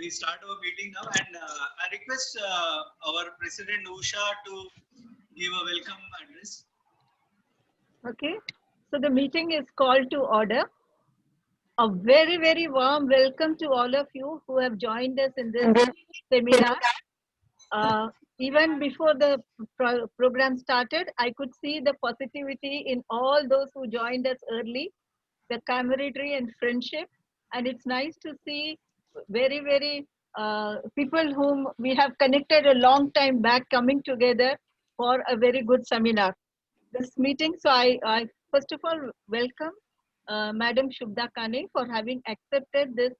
we start our meeting now, and I request our President Usha to give a welcome address. Okay, so the meeting is called to order. A very, very warm welcome to all of you who have joined us in this seminar. Even before the program started, I could see the positivity in all those who joined us early, the camaraderie and friendship. And it's nice to see very, very people whom we have connected a long time back coming together for a very good seminar. This meeting, so I first of all welcome Madam Shubda Kane for having accepted this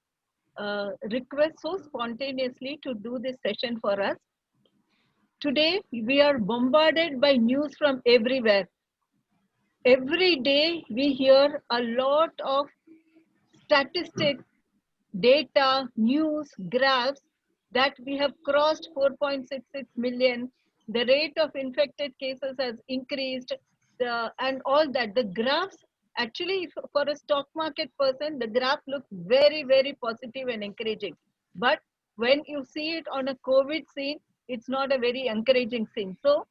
request so spontaneously to do this session for us. Today, we are bombarded by news from everywhere. Every day, we hear a lot of statistics, data, news, graphs that we have crossed 4.66 million. The rate of infected cases has increased, and all that. The graphs, actually, for a stock market person, the graph looks very, very positive and encouraging. But when you see it on a COVID scene, it's not a very encouraging scene. So,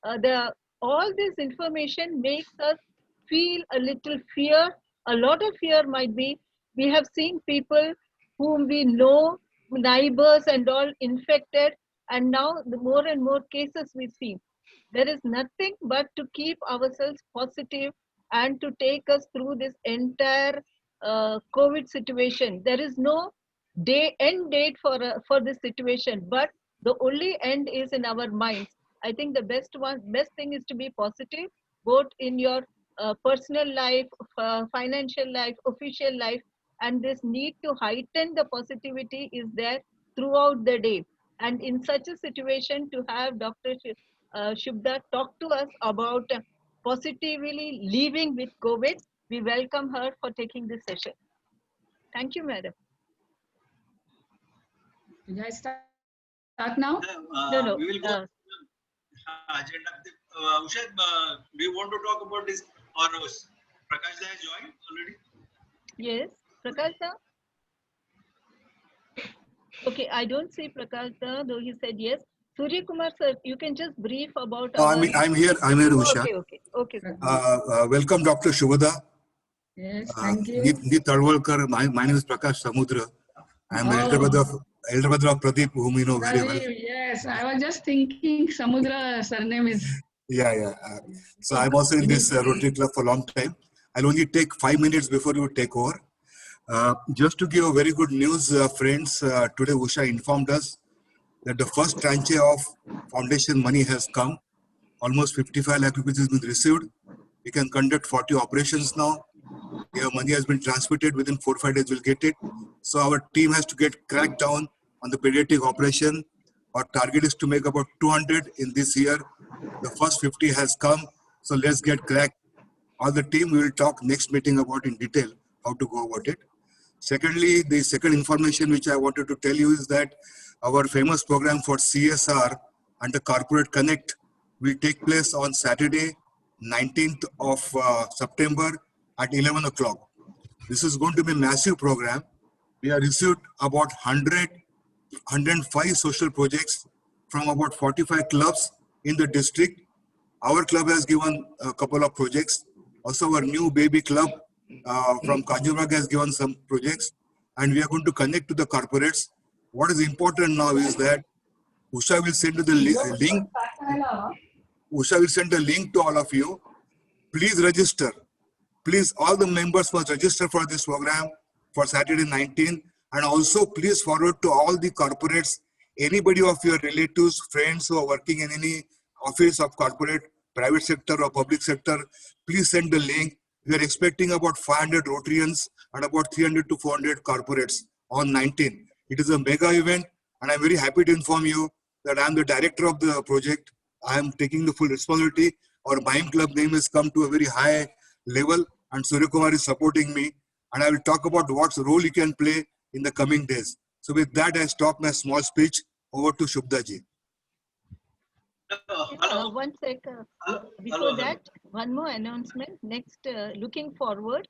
all this information makes us feel a little fear. A lot of fear might be. We have seen people whom we know, neighbors and all infected, and now the more and more cases we see. There is nothing but to keep ourselves positive and to take us through this entire COVID situation. There is no end date for this situation, but the only end is in our minds. I think the best thing is to be positive, both in your personal life, financial life, official life, and this need to heighten the positivity is there throughout the day. And in such a situation, to have Dr. Shubda talk to us about positively living with COVID, we welcome her for taking this session. Thank you, madam. Did I start now? No. We will go to the agenda. Usha, do you want to talk about this, or Prakash has joined already? Yes, Prakash sir. Okay, I don't see Prakash sir, though he said yes. Surya Kumar sir, you can just brief about. I'm here, Usha. Okay. Welcome, Dr. Shubda. Yes, thank you. Neet Talwalkar. My name is Prakash Samudra. I'm an elder brother of Pradeep, whom you know very well. Yes, I was just thinking Samudra surname is. Yeah. So I'm also in this Rotary Club for a long time. I'll only take 5 minutes before you take over. Just to give a very good news, friends, today Usha informed us that the first tranche of foundation money has come. Almost 55 lakh rupees has been received. We can conduct 40 operations now. Your money has been transmitted within 4 or 5 days. We'll get it. So our team has to get cracked down on the pediatric operation. Our target is to make about 200 in this year. The first 50 has come. So let's get cracked. All the team, we will talk next meeting about in detail how to go about it. Secondly, the second information which I wanted to tell you is that our famous program for CSR under Corporate Connect will take place on Saturday, 19th of September at 11 o'clock. This is going to be a massive program. We have received about 105 social projects from about 45 clubs in the district. Our club has given a couple of projects. Also, our new baby club from Kanjurmarg has given some projects, and we are going to connect to the corporates. What is important now is that Usha will send the link. Usha will send a link to all of you. Please register. Please, all the members must register for this program for Saturday 19. And also, please forward to all the corporates, anybody of your relatives, friends who are working in any office of corporate, private sector or public sector, please send the link. We are expecting about 500 Rotarians and about 300 to 400 corporates on 19. It is a mega event, and I'm very happy to inform you that I'm the director of the project. I am taking the full responsibility. Our Mime Club name has come to a very high level, and Surya Kumar is supporting me. And I will talk about what role he can play in the coming days. So with that, I stop my small speech. Over to Shubda ji. One sec. Before that, one more announcement. Next, looking forward,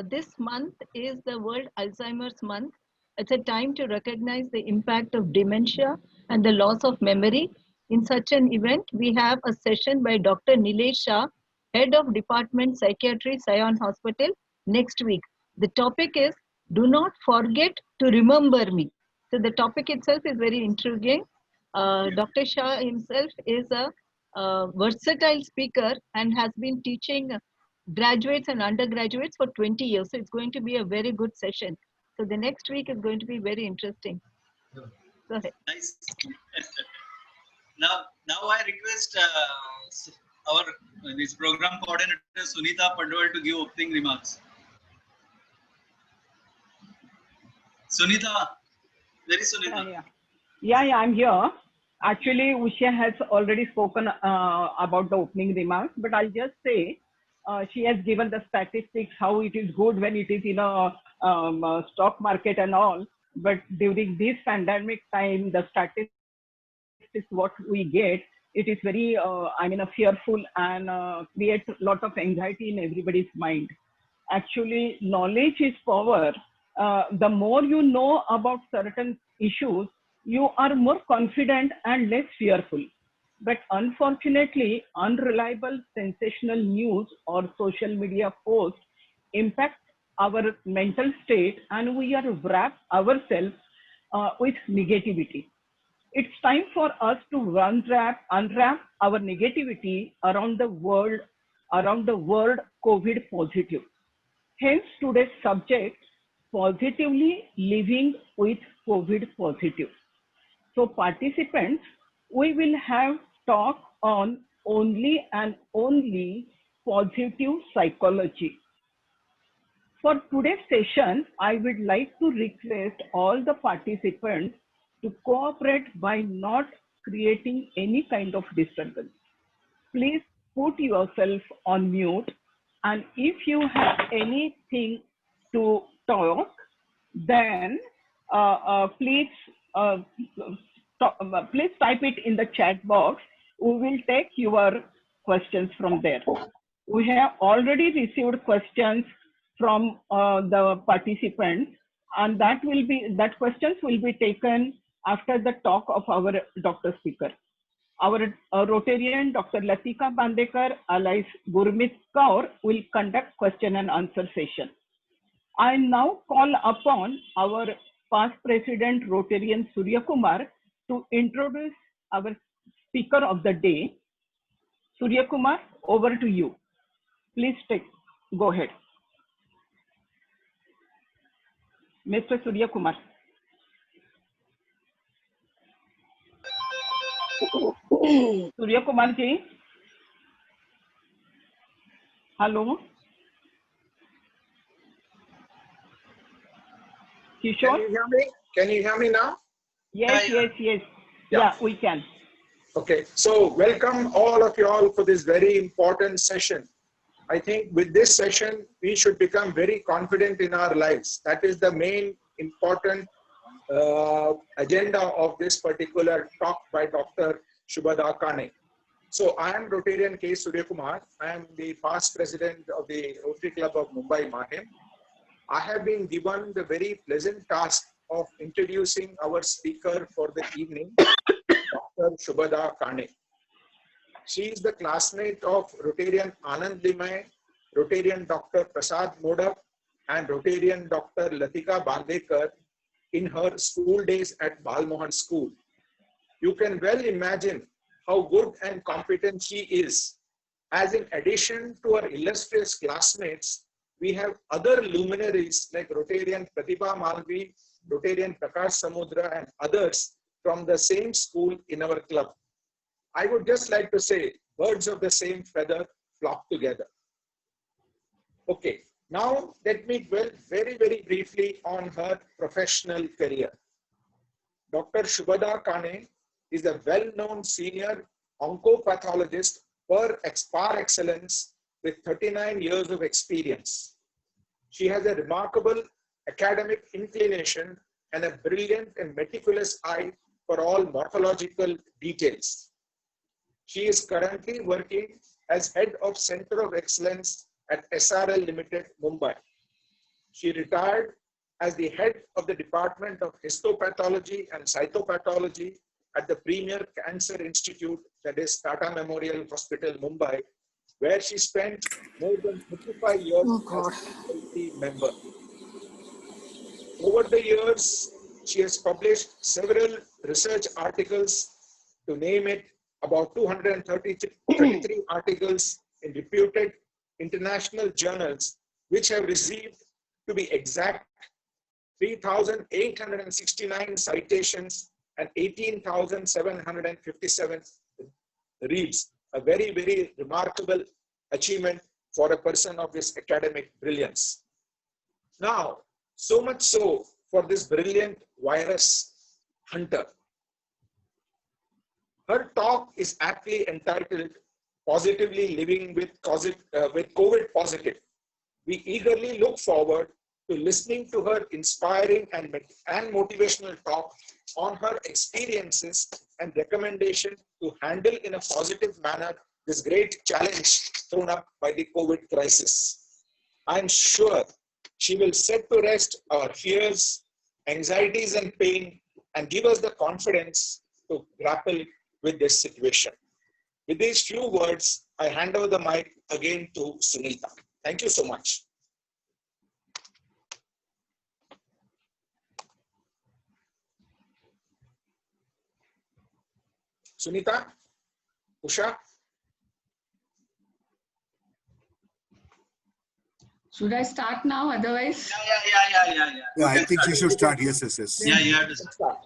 this month is the World Alzheimer's Month. It's a time to recognize the impact of dementia and the loss of memory. In such an event, we have a session by Dr. Nilesh Shah, Head of Department Psychiatry, Sion Hospital, next week. The topic is Do Not Forget to Remember Me. So the topic itself is very intriguing. Dr. Shah himself is a versatile speaker and has been teaching graduates and undergraduates for 20 years. So it's going to be a very good session. So the next week is going to be very interesting. Go ahead. Nice. now I request our this program coordinator Sunita Pandwal to give opening remarks. Sunita, where is Sunita? Yeah, I'm here. Actually, Usha has already spoken about the opening remarks, but I'll just say she has given the statistics, how it is good when it is in a stock market and all. But during this pandemic time, the statistics what we get, it is very, fearful and creates a lot of anxiety in everybody's mind. Actually, knowledge is power. The more you know about certain issues, you are more confident and less fearful. But unfortunately, unreliable sensational news or social media posts impact our mental state, and we are wrapped ourselves with negativity. It's time for us to unwrap our negativity around the word COVID positive. Hence today's subject, positively living with COVID positive. So participants, we will have talk on only and only positive psychology. For today's session, I would like to request all the participants to cooperate by not creating any kind of disturbance. Please put yourself on mute, and if you have anything to talk, then please type it in the chat box. We will take your questions from there. We have already received questions from the participants, and that questions will be taken after the talk of our doctor speaker. Our Rotarian Dr. Latika Bandekar alias Gurmit Kaur will conduct question and answer session. I now call upon our past president Rotarian Surya Kumar to introduce our speaker of the day. Surya Kumar, over to you. Please go ahead. Mr. Surya Kumar. Surya Kumar ji. Hello. Kishore? Can you hear me? Can you hear me now? Yes. Yeah, we can. Okay, so welcome all of you all for this very important session. I think with this session, we should become very confident in our lives. That is the main important agenda of this particular talk by Dr. Shubhada Kane. So I am Rotarian K. Surya Kumar. I am the past president of the Rotary Club of Mumbai, Mahim. I have been given the very pleasant task of introducing our speaker for the evening, Dr. Shubhada Kane. She is the classmate of Rotarian Anand Limay, Rotarian Dr. Prasad Modak, and Rotarian Dr. Latika Bandekar in her school days at Balmohan School. You can well imagine how good and competent she is, as in addition to her illustrious classmates, we have other luminaries like Rotarian Pratibha Malvi, Rotarian Prakash Samudra, and others from the same school in our club. I would just like to say, birds of the same feather flock together. Okay, now let me dwell very, very briefly on her professional career. Dr. Shubhada Kane is a well-known senior oncopathologist par excellence with 39 years of experience. She has a remarkable academic inclination and a brilliant and meticulous eye for all morphological details. She is currently working as head of Center of Excellence at SRL Limited, Mumbai. She retired as the head of the Department of Histopathology and Cytopathology at the Premier Cancer Institute, that is Tata Memorial Hospital, Mumbai, where she spent more than 35 years as a faculty member. Over the years, she has published several research articles, to name it, about 233 articles in reputed international journals, which have received, to be exact, 3,869 citations and 18,757 reads. A very, very remarkable achievement for a person of this academic brilliance. Now, so much so for this brilliant virus hunter. Her talk is aptly entitled Positively Living with COVID Positive. We eagerly look forward to listening to her inspiring and motivational talk on her experiences and recommendation to handle in a positive manner this great challenge thrown up by the COVID crisis. I'm sure she will set to rest our fears, anxieties, and pain, and give us the confidence to grapple with this situation. With these few words, I hand over the mic again to Sunita. Thank you so much. Sunita, Usha. Should I start now? Otherwise, Yeah, I think you should start. Yes. Yeah, you have to start.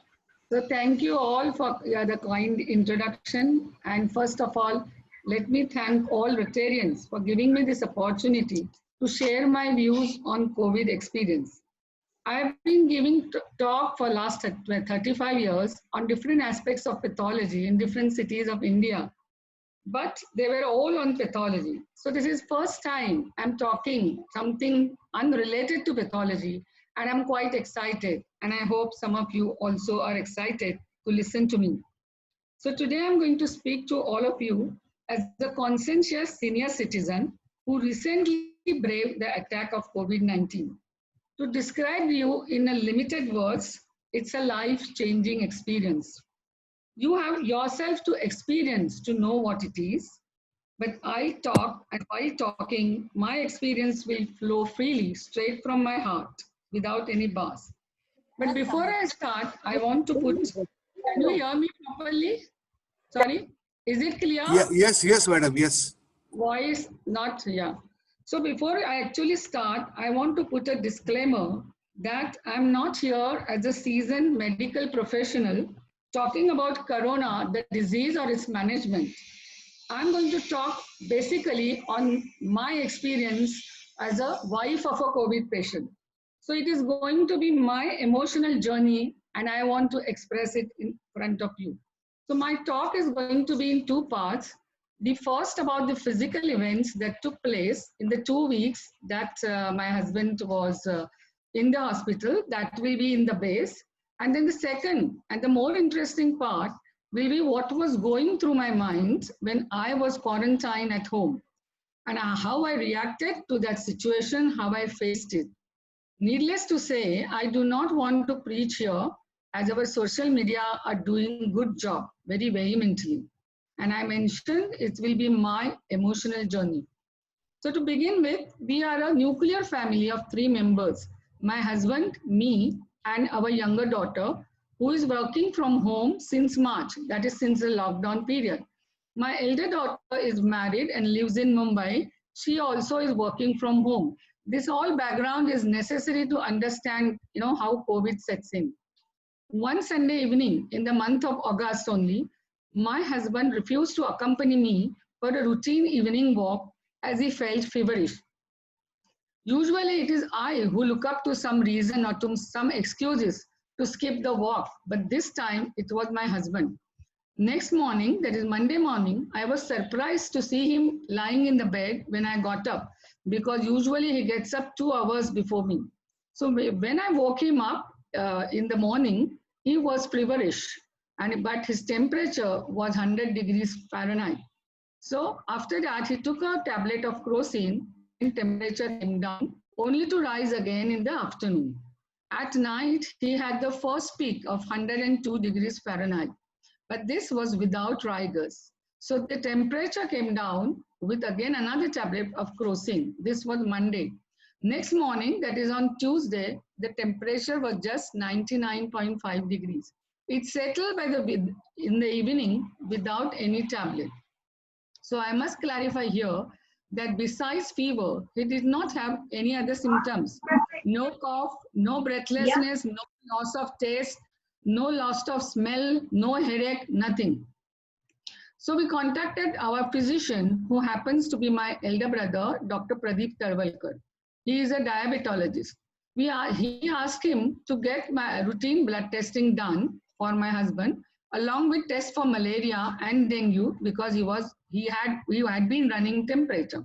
so thank you all for the kind introduction. And first of all, let me thank all Rotarians for giving me this opportunity to share my views on COVID experience. I've been giving talk for last 35 years on different aspects of pathology in different cities of India, but they were all on pathology. So this is first time I'm talking something unrelated to pathology, and I'm quite excited, and I hope some of you also are excited to listen to me. So today I'm going to speak to all of you as a conscientious senior citizen who recently braved the attack of COVID-19. To describe you in a limited words, it's a life-changing experience. You have yourself to experience to know what it is, but I talk, and while talking, my experience will flow freely straight from my heart without any bars. But before I start, I want to put, can you hear me properly? Sorry, is it clear? Yeah, yes, madam, yes. Voice not, yeah. So before I actually start, I want to put a disclaimer that I'm not here as a seasoned medical professional talking about corona, the disease or its management. I'm going to talk basically on my experience as a wife of a COVID patient. So it is going to be my emotional journey, and I want to express it in front of you. So my talk is going to be in two parts. The first about the physical events that took place in the 2 weeks that my husband was in the hospital, that will be in the base. And then the second and the more interesting part will be what was going through my mind when I was quarantined at home, and how I reacted to that situation, how I faced it. Needless to say, I do not want to preach here, as our social media are doing good job very vehemently. And I mentioned it will be my emotional journey. So to begin with, we are a nuclear family of 3 members: my husband, me, and our younger daughter, who is working from home since March, that is since the lockdown period. My elder daughter is married and lives in Mumbai. She also is working from home. This whole background is necessary to understand, how COVID sets in. One Sunday evening in the month of August only, my husband refused to accompany me for a routine evening walk as he felt feverish. Usually it is I who look up to some reason or to some excuses to skip the walk, but this time it was my husband. Next morning, that is Monday morning, I was surprised to see him lying in the bed when I got up, because usually he gets up 2 hours before me. So when I woke him up in the morning, he was feverish, but his temperature was 100 degrees Fahrenheit. So after that, he took a tablet of crocin and temperature came down, only to rise again in the afternoon. At night, he had the first peak of 102 degrees Fahrenheit, but this was without rigors. So the temperature came down with again another tablet of crocin. This was Monday. Next morning, that is on Tuesday, the temperature was just 99.5 degrees. It settled in the evening without any tablet. So I must clarify here that besides fever, he did not have any other symptoms. No cough, no breathlessness, no loss of taste, no loss of smell, no headache, nothing. So we contacted our physician, who happens to be my elder brother, Dr. Pradeep Tarwalkar. He is a diabetologist. He asked him to get my routine blood testing done for my husband, along with tests for malaria and dengue, because he had been running temperature.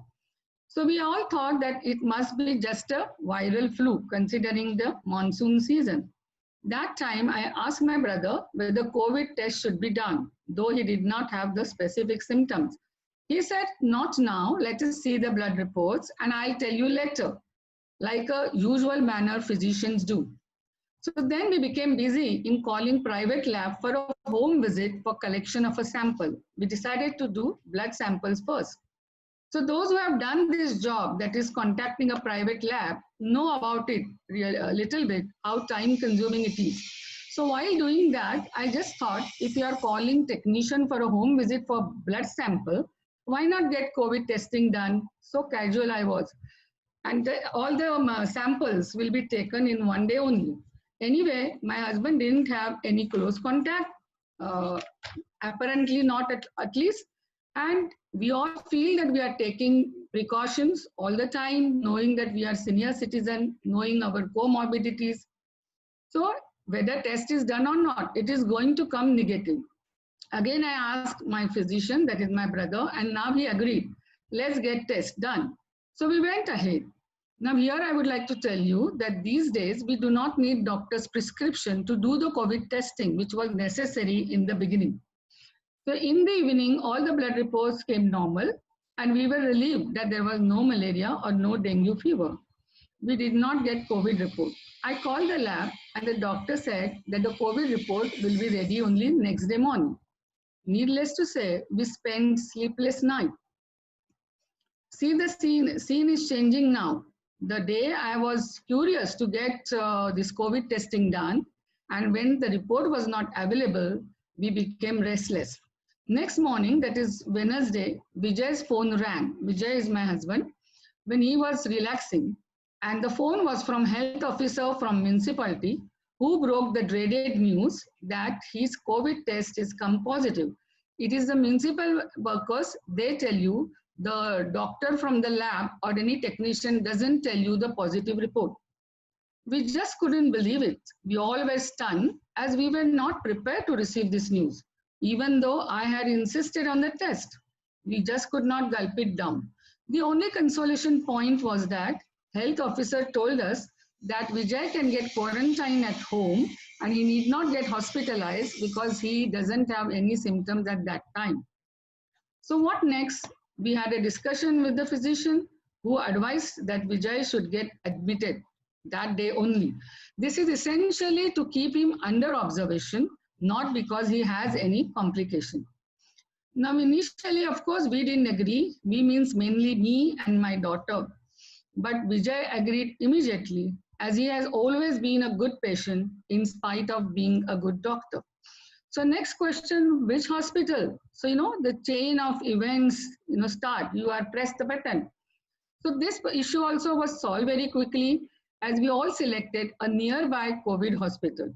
So we all thought that it must be just a viral flu, considering the monsoon season. That time I asked my brother whether COVID test should be done, though he did not have the specific symptoms. He said, not now, let us see the blood reports and I'll tell you later, like a usual manner physicians do. So then we became busy in calling private lab for a home visit for collection of a sample. We decided to do blood samples first. So those who have done this job, that is contacting a private lab, know about it a little bit, how time consuming it is. So while doing that, I just thought, if you are calling technician for a home visit for blood sample, why not get COVID testing done? So casual I was. And all the samples will be taken in one day only. Anyway, my husband didn't have any close contact, apparently not at least. And we all feel that we are taking precautions all the time, knowing that we are senior citizen, knowing our comorbidities. So whether test is done or not, it is going to come negative. Again, I asked my physician, that is my brother, and now he agreed. Let's get test done. So we went ahead. Now here I would like to tell you that these days we do not need doctor's prescription to do the COVID testing, which was necessary in the beginning. So in the evening, all the blood reports came normal and we were relieved that there was no malaria or no dengue fever. We did not get COVID report. I called the lab and the doctor said that the COVID report will be ready only next day morning. Needless to say, we spent sleepless night. See, the scene is changing now. The day I was curious to get this COVID testing done, and when the report was not available, we became restless. Next morning, that is Wednesday, Vijay's phone rang. Vijay is my husband. When he was relaxing, and the phone was from health officer from municipality, who broke the dreaded news that his COVID test is come positive. It is the municipal workers, they tell you, the doctor from the lab or any technician doesn't tell you the positive report. We just couldn't believe it. We all were stunned as we were not prepared to receive this news. Even though I had insisted on the test, we just could not gulp it down. The only consolation point was that health officer told us that Vijay can get quarantine at home and he need not get hospitalized because he doesn't have any symptoms at that time. So what next? We had a discussion with the physician who advised that Vijay should get admitted that day only. This is essentially to keep him under observation, not because he has any complication. Now, initially, of course, we didn't agree. We means mainly me and my daughter. But Vijay agreed immediately, as he has always been a good patient in spite of being a good doctor. So next question, which hospital? So, the chain of events, start, you are pressed the button. So this issue also was solved very quickly as we all selected a nearby COVID hospital.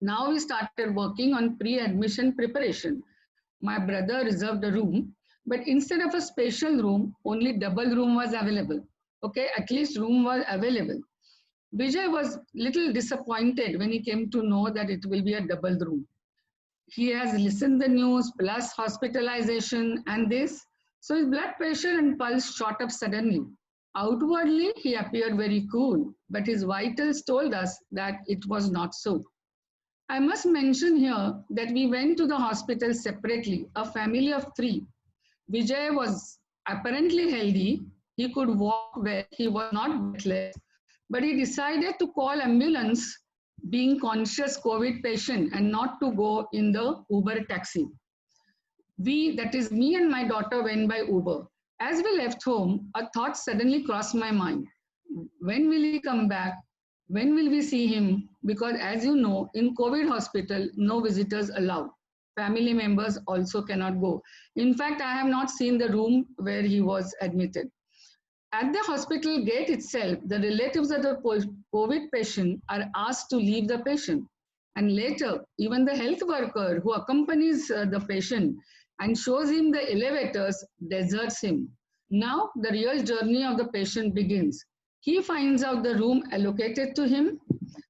Now we started working on pre-admission preparation. My brother reserved a room, but instead of a special room, only double room was available. Okay, at least room was available. Vijay was little disappointed when he came to know that it will be a double room. He has listened the news plus hospitalization and this. So his blood pressure and pulse shot up suddenly. Outwardly, he appeared very cool, but his vitals told us that it was not so. I must mention here that we went to the hospital separately, a family of 3. Vijay was apparently healthy. He could walk well. He was not breathless. But he decided to call ambulance being conscious COVID patient and not to go in the Uber taxi. We, that is me and my daughter, went by Uber. As we left home, a thought suddenly crossed my mind. When will he come back? When will we see him? Because as you know, in COVID hospital, no visitors allowed. Family members also cannot go. In fact, I have not seen the room where he was admitted. At the hospital gate itself, the relatives of the COVID patient are asked to leave the patient. And later, even the health worker who accompanies the patient and shows him the elevators deserts him. Now, the real journey of the patient begins. He finds out the room allocated to him.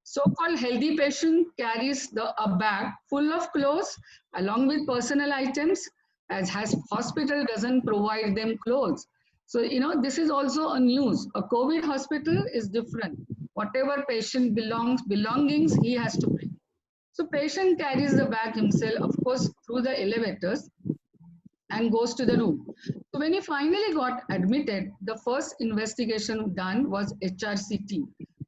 So-called healthy patient carries a bag full of clothes along with personal items, as hospital doesn't provide them clothes. So, this is also a news. A COVID hospital is different. Whatever patient belongings, he has to bring. So patient carries the bag himself, of course, through the elevators and goes to the room. So when he finally got admitted, the first investigation done was HRCT,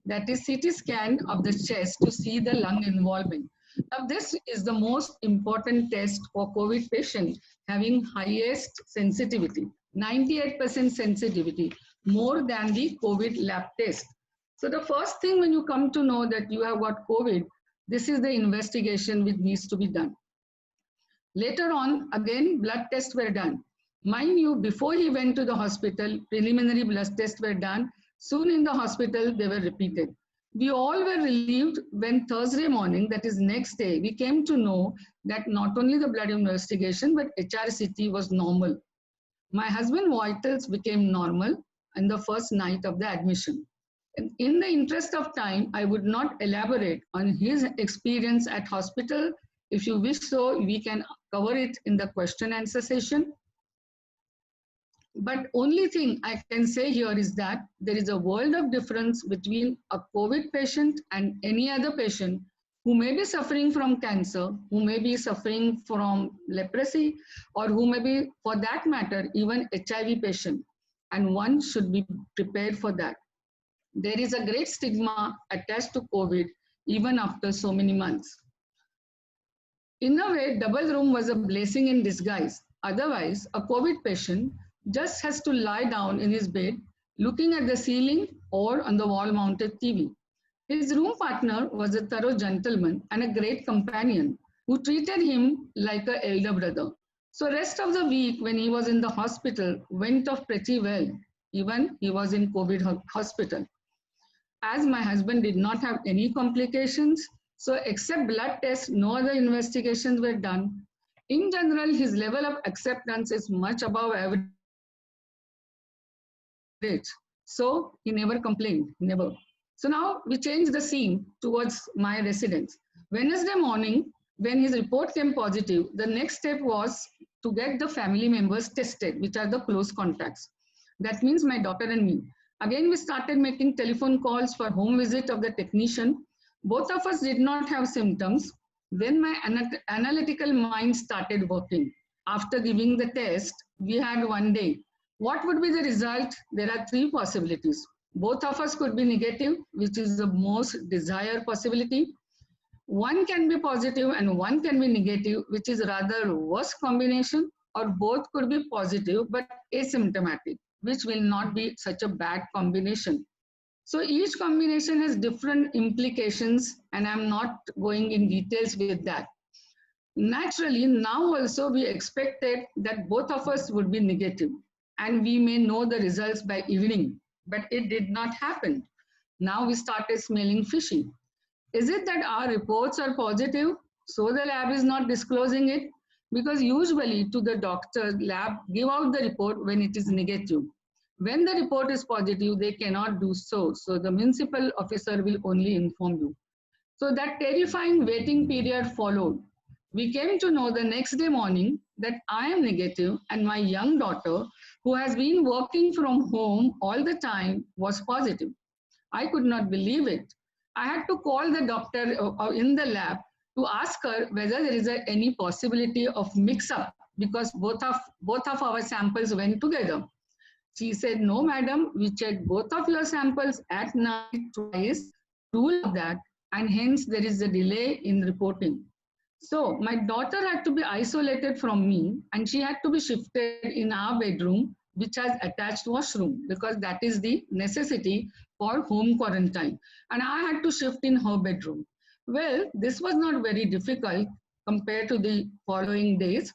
that is CT scan of the chest to see the lung involvement. Now this is the most important test for COVID patient, having highest sensitivity, 98% sensitivity, more than the COVID lab test. So the first thing when you come to know that you have got COVID, this is the investigation which needs to be done. Later on, again, blood tests were done. Mind you, before he went to the hospital, preliminary blood tests were done. Soon in the hospital, they were repeated. We all were relieved when Thursday morning, that is next day, we came to know that not only the blood investigation, but HRCT was normal. My husband's vitals became normal in the first night of the admission. In the interest of time, I would not elaborate on his experience at hospital. If you wish so, we can cover it in the question answer session. But only thing I can say here is that there is a world of difference between a COVID patient and any other patient who may be suffering from cancer, who may be suffering from leprosy, or who may be, for that matter, even HIV patient. And one should be prepared for that. There is a great stigma attached to COVID, even after so many months. In a way, double room was a blessing in disguise. Otherwise, a COVID patient just has to lie down in his bed, looking at the ceiling or on the wall-mounted TV. His room partner was a thorough gentleman and a great companion who treated him like an elder brother. So rest of the week when he was in the hospital went off pretty well. Even he was in COVID hospital. As my husband did not have any complications, so except blood tests, no other investigations were done. In general, his level of acceptance is much above average. So he never complained, never. So now we change the scene towards my residence. Wednesday morning, when his report came positive, the next step was to get the family members tested, which are the close contacts. That means my daughter and me. Again, we started making telephone calls for home visit of the technician. Both of us did not have symptoms. Then my analytical mind started working. After giving the test, we had one day. What would be the result? There are three possibilities. Both of us could be negative, which is the most desired possibility. One can be positive and one can be negative, which is rather worse combination, or both could be positive but asymptomatic, which will not be such a bad combination. So each combination has different implications, and I'm not going in details with that. Naturally, now also we expected that both of us would be negative, and we may know the results by evening, but it did not happen. Now we started smelling fishy. Is it that our reports are positive, so the lab is not disclosing it? Because usually to the doctor, lab give out the report when it is negative. When the report is positive, they cannot do so. So the municipal officer will only inform you. So that terrifying waiting period followed. We came to know the next day morning that I am negative and my young daughter, who has been working from home all the time, was positive. I could not believe it. I had to call the doctor in the lab to ask her whether there is any possibility of mix-up, because both of our samples went together. She said, no, madam, we checked both of your samples at night twice, rule of that, and hence there is a delay in reporting. So my daughter had to be isolated from me and she had to be shifted in our bedroom, which has attached washroom, because that is the necessity for home quarantine. And I had to shift in her bedroom. Well, this was not very difficult compared to the following days.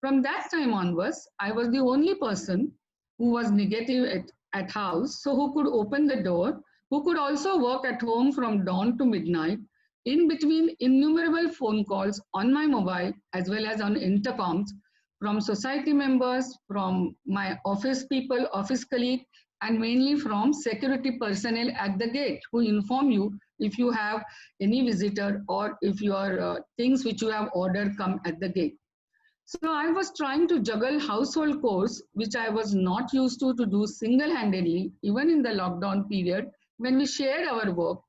From that time onwards, I was the only person who was negative at house, so who could open the door, who could also work at home from dawn to midnight, in between innumerable phone calls on my mobile as well as on intercoms from society members, from my office people, office colleagues, and mainly from security personnel at the gate who inform you if you have any visitor or if your things which you have ordered come at the gate. So I was trying to juggle household chores, which I was not used to do single-handedly, even in the lockdown period when we shared our work,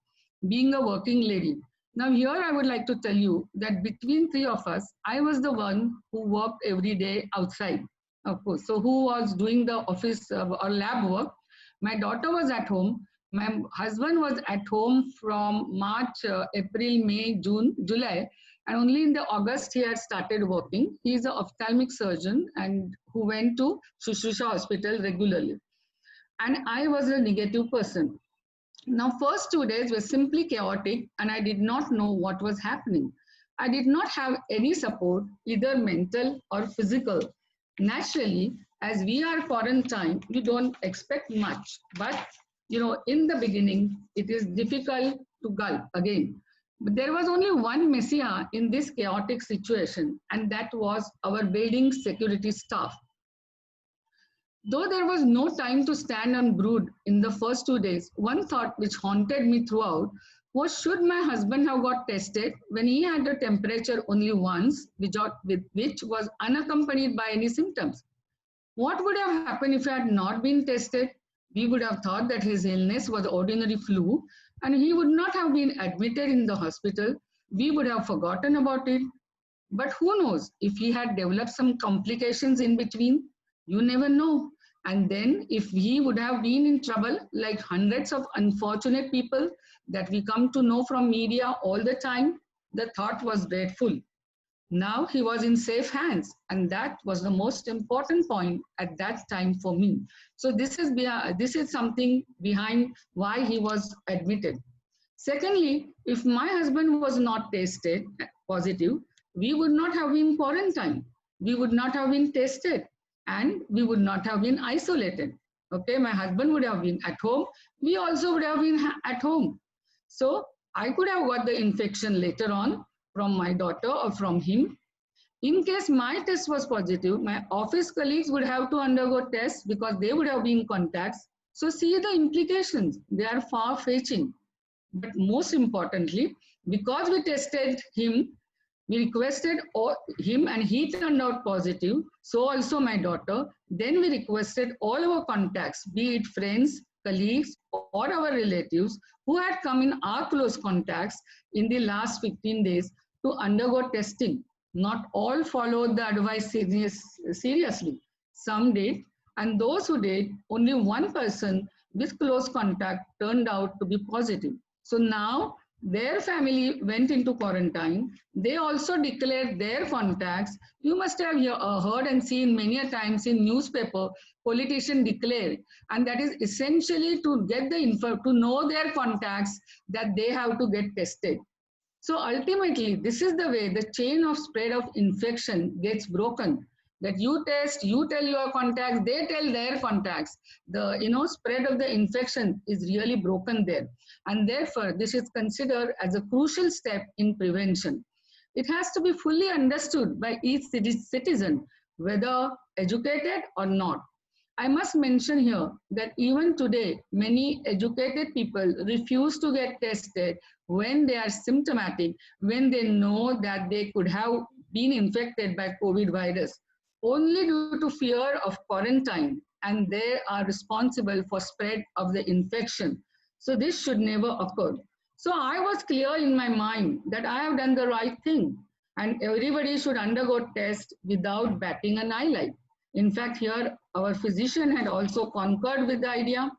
being a working lady. Now here I would like to tell you that between three of us, I was the one who worked every day outside, of course. So who was doing the office or lab work? My daughter was at home. My husband was at home from March, April, May, June, July. And only in the August he had started working. He is an ophthalmic surgeon and who went to Shushruta Hospital regularly. And I was a negative person. Now, first 2 days were simply chaotic and I did not know what was happening. I did not have any support, either mental or physical. Naturally, as we are quarantined, we don't expect much. But, you know, in the beginning, it is difficult to gulp again. But there was only one messiah in this chaotic situation, and that was our building security staff. Though there was no time to stand and brood in the first 2 days, one thought which haunted me throughout was, should my husband have got tested when he had a temperature only once, which was unaccompanied by any symptoms? What would have happened if he had not been tested? We would have thought that his illness was ordinary flu and he would not have been admitted in the hospital. We would have forgotten about it. But who knows if he had developed some complications in between? You never know. And then if he would have been in trouble, like hundreds of unfortunate people that we come to know from media all the time, the thought was dreadful. Now he was in safe hands, and that was the most important point at that time for me. So this is something behind why he was admitted. Secondly, if my husband was not tested positive, we would not have been quarantined. We would not have been tested, and we would not have been isolated. Okay, my husband would have been at home. We also would have been at home. So I could have got the infection later on from my daughter or from him. In case my test was positive, my office colleagues would have to undergo tests because they would have been contacts. So see the implications, they are far-fetching. But most importantly, because we tested him, we requested him and he turned out positive, so also my daughter, then we requested all our contacts, be it friends, colleagues, or our relatives who had come in our close contacts in the last 15 days to undergo testing. Not all followed the advice seriously. Some did, and those who did, only one person with close contact turned out to be positive. So now their family went into quarantine. They also declared their contacts. You must have heard and seen many a times in newspaper, politician declare, and that is essentially to get the info, to know their contacts, that they have to get tested. So ultimately, this is the way the chain of spread of infection gets broken. That you test, you tell your contacts, they tell their contacts. The spread of the infection is really broken there. And therefore, this is considered as a crucial step in prevention. It has to be fully understood by each citizen, whether educated or not. I must mention here that even today, many educated people refuse to get tested when they are symptomatic, when they know that they could have been infected by COVID virus, only due to fear of quarantine, and they are responsible for spread of the infection. So this should never occur. So I was clear in my mind that I have done the right thing and everybody should undergo test without batting an eyelid. In fact, here our physician had also concurred with the idea.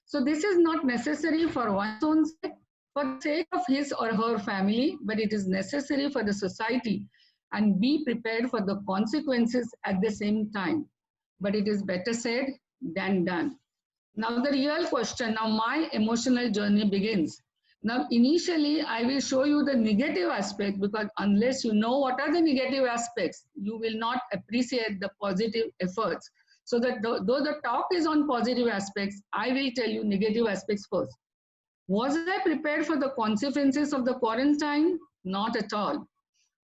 So this is not necessary for one's own sake, for the sake of his or her family, but it is necessary for the society, and be prepared for the consequences at the same time. But it is better said than done. Now the real question, now my emotional journey begins. Now initially I will show you the negative aspect, because unless you know what are the negative aspects, you will not appreciate the positive efforts. So that though the talk is on positive aspects, I will tell you negative aspects first. Was I prepared for the consequences of the quarantine? Not at all.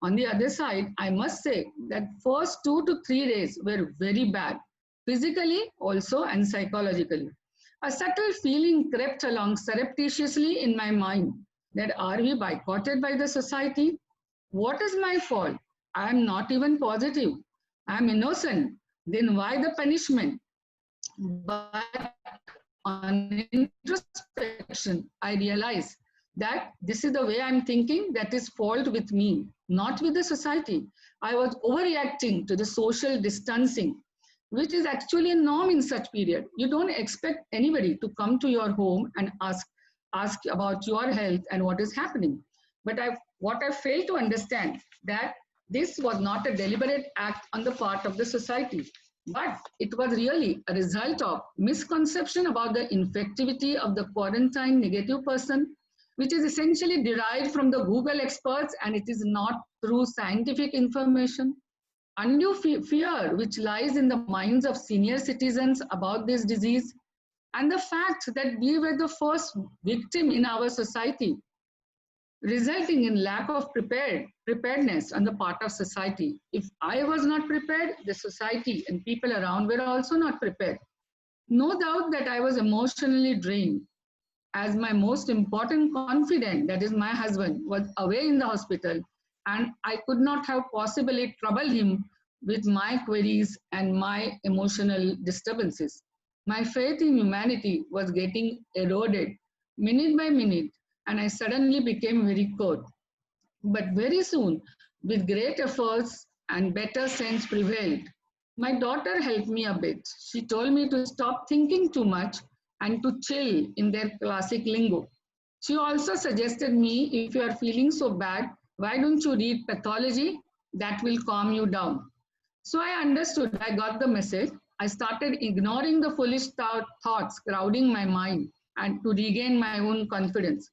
On the other side, I must say that first 2 to 3 days were very bad, physically also and psychologically. A subtle feeling crept along surreptitiously in my mind that are we boycotted by the society? What is my fault? I am not even positive. I am innocent. Then why the punishment? But on introspection, I realized that this is the way I'm thinking, that is fault with me, not with the society. I was overreacting to the social distancing, which is actually a norm in such period. You don't expect anybody to come to your home and ask about your health and what is happening. But what I failed to understand, that this was not a deliberate act on the part of the society, but it was really a result of misconception about the infectivity of the quarantine negative person, which is essentially derived from the Google experts, and it is not through scientific information. Undue fear which lies in the minds of senior citizens about this disease, and the fact that we were the first victim in our society, resulting in lack of preparedness on the part of society. If I was not prepared, the society and people around were also not prepared. No doubt that I was emotionally drained, as my most important confidant, that is my husband, was away in the hospital, and I could not have possibly troubled him with my queries and my emotional disturbances. My faith in humanity was getting eroded minute by minute, and I suddenly became very cold. But very soon, with great efforts and better sense prevailed. My daughter helped me a bit. She told me to stop thinking too much and to chill, in their classic lingo. She also suggested me, if you are feeling so bad, why don't you read pathology? That will calm you down. So I understood, I got the message. I started ignoring the foolish thoughts crowding my mind, and to regain my own confidence.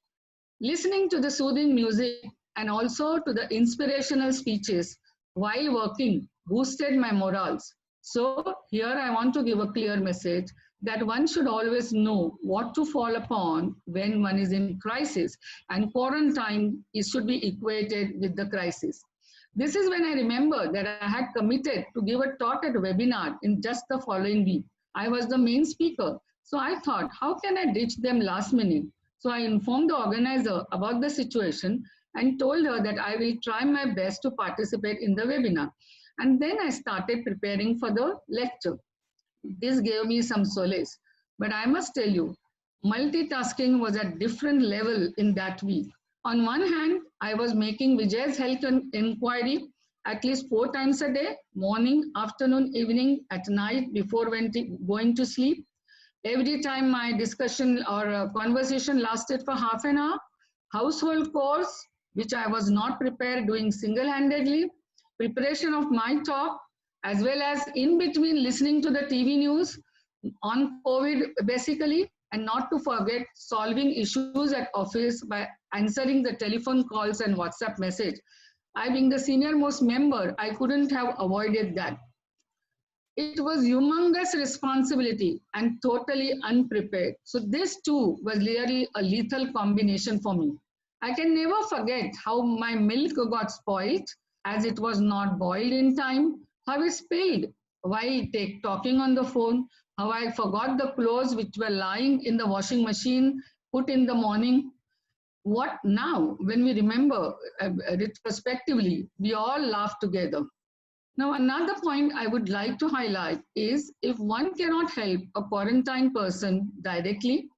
Listening to the soothing music and also to the inspirational speeches while working boosted my morals. So here I want to give a clear message that one should always know what to fall upon when one is in crisis, and quarantine should be equated with the crisis. This is when I remember that I had committed to give a talk at a webinar in just the following week. I was the main speaker. So I thought, how can I ditch them last minute? So I informed the organizer about the situation and told her that I will try my best to participate in the webinar. And then I started preparing for the lecture. This gave me some solace. But I must tell you, multitasking was at different level in that week. On one hand, I was making Vijay's health inquiry at least 4 times a day, morning, afternoon, evening, at night, before going to sleep. Every time my discussion or conversation lasted for half an hour. Household chores, which I was not prepared doing single-handedly. Preparation of my talk, as well as in between listening to the TV news on COVID basically, and not to forget solving issues at office by answering the telephone calls and WhatsApp message. I being the senior most member, I couldn't have avoided that. It was humongous responsibility and totally unprepared. So this too was really a lethal combination for me. I can never forget how my milk got spoiled as it was not boiled in time, how it spilled while talking on the phone, how I forgot the clothes which were lying in the washing machine, put in the morning. What now, when we remember retrospectively, we all laugh together. Now, another point I would like to highlight is if one cannot help a quarantine person directly,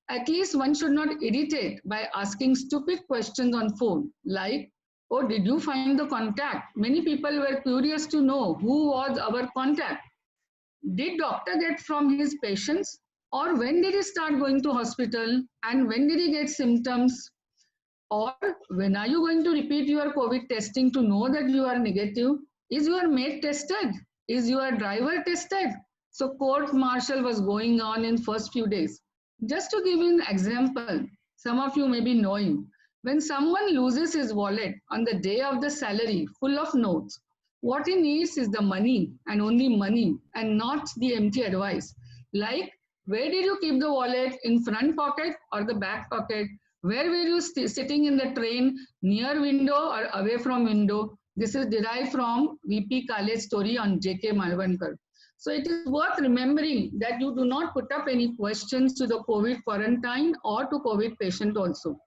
at least one should not irritate by asking stupid questions on phone, like, oh, did you find the contact? Many people were curious to know who was our contact. Did doctor get from his patients, or when did he start going to hospital, and when did he get symptoms, or when are you going to repeat your COVID testing to know that you are negative? Is your maid tested? Is your driver tested? So court martial was going on in first few days. Just to give you an example, some of you may be knowing, when someone loses his wallet on the day of the salary full of notes, what he needs is the money and only money and not the empty advice. Like, where did you keep the wallet, in front pocket or the back pocket? Where were you sitting in the train, near window or away from window? This is derived from VP Kale's story on J.K. Malvankar. So it is worth remembering that you do not put up any questions to the COVID quarantine or to COVID patient also.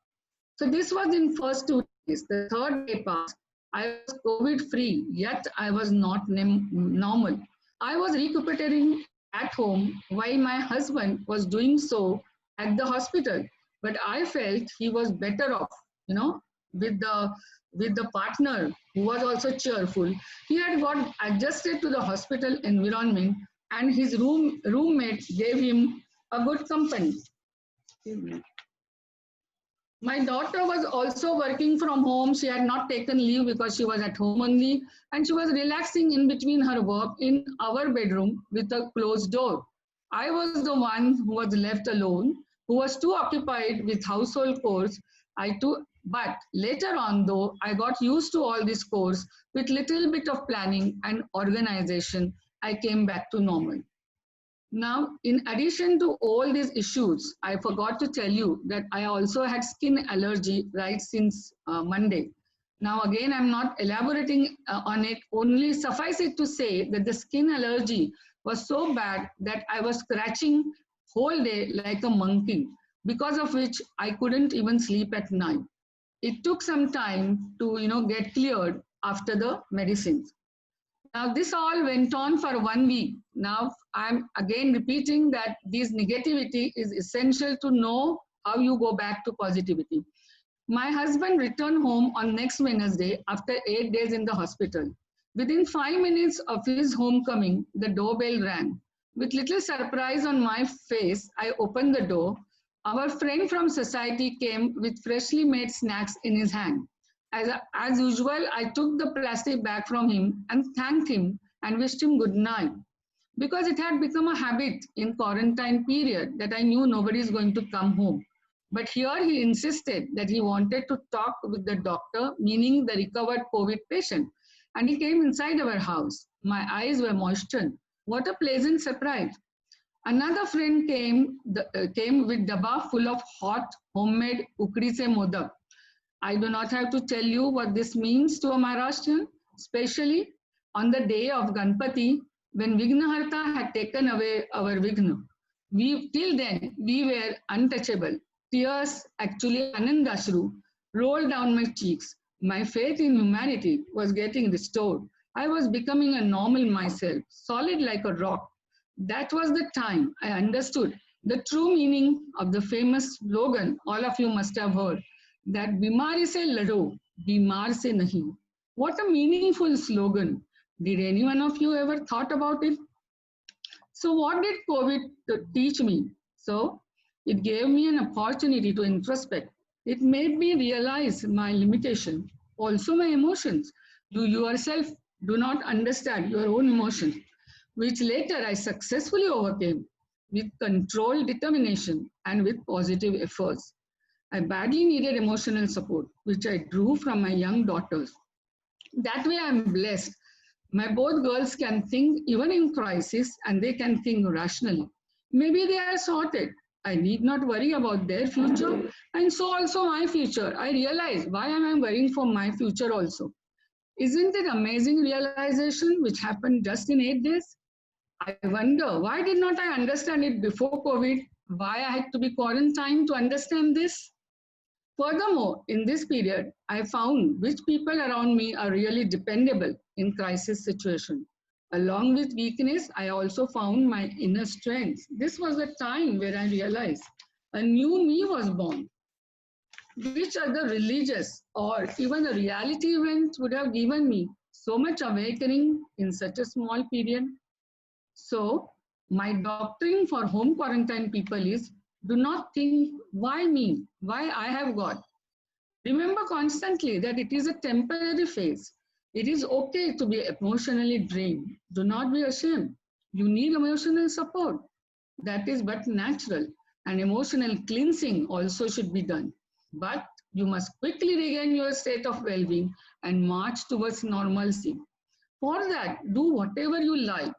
So this was in first 2 days. The third day passed. I was COVID free, yet I was not normal. I was recuperating at home while my husband was doing so at the hospital. But I felt he was better off, with the partner who was also cheerful. He had got adjusted to the hospital environment, and his roommate gave him a good company. My daughter was also working from home. She had not taken leave because she was at home only, and she was relaxing in between her work in our bedroom with a closed door. I was the one who was left alone, who was too occupied with household chores. But later on, though, I got used to all these chores. With little bit of planning and organization, I came back to normal. Now, in addition to all these issues, I forgot to tell you that I also had skin allergy right since Monday. Now, again, I'm not elaborating on it, only suffice it to say that the skin allergy was so bad that I was scratching whole day like a monkey, because of which I couldn't even sleep at night. It took some time to, get cleared after the medicines. Now, this all went on for 1 week. Now, I'm again repeating that this negativity is essential to know how you go back to positivity. My husband returned home on next Wednesday after 8 days in the hospital. Within 5 minutes of his homecoming, the doorbell rang. With little surprise on my face, I opened the door. Our friend from society came with freshly made snacks in his hand. As usual, I took the plastic bag from him and thanked him and wished him good night. Because it had become a habit in quarantine period that I knew nobody is going to come home. But here he insisted that he wanted to talk with the doctor, meaning the recovered COVID patient. And he came inside our house. My eyes were moistened. What a pleasant surprise. Another friend came with dabba full of hot homemade ukdi se modak. I do not have to tell you what this means to a Maharashtrian, especially on the day of Ganpati, when Vignaharta had taken away our Vigna. Till then, we were untouchable. Tears, actually Anandashru, rolled down my cheeks. My faith in humanity was getting restored. I was becoming a normal myself, solid like a rock. That was the time I understood the true meaning of the famous slogan all of you must have heard, that Bimari se lado, Bimar se nahi. What a meaningful slogan. Did any one of you ever thought about it? So what did COVID teach me? So it gave me an opportunity to introspect. It made me realize my limitation, also my emotions. You yourself do not understand your own emotions, which later I successfully overcame with controlled determination and with positive efforts. I badly needed emotional support, which I drew from my young daughters. That way I'm blessed. My both girls can think even in crisis, and they can think rationally. Maybe they are sorted. I need not worry about their future, and so also my future. I realize, why am I worrying for my future also? Isn't it amazing realization which happened just in 8 days? I wonder, why did not I understand it before COVID? Why I had to be quarantined to understand this? Furthermore, in this period, I found which people around me are really dependable in crisis situation. Along with weakness, I also found my inner strength. This was the time where I realized a new me was born. Which other religious or even a reality event would have given me so much awakening in such a small period? So my doctrine for home quarantine people is, do not think, why me? Why I have got? Remember constantly that it is a temporary phase. It is okay to be emotionally drained. Do not be ashamed. You need emotional support. That is but natural. And emotional cleansing also should be done. But you must quickly regain your state of well being and march towards normalcy. For that, do whatever you like.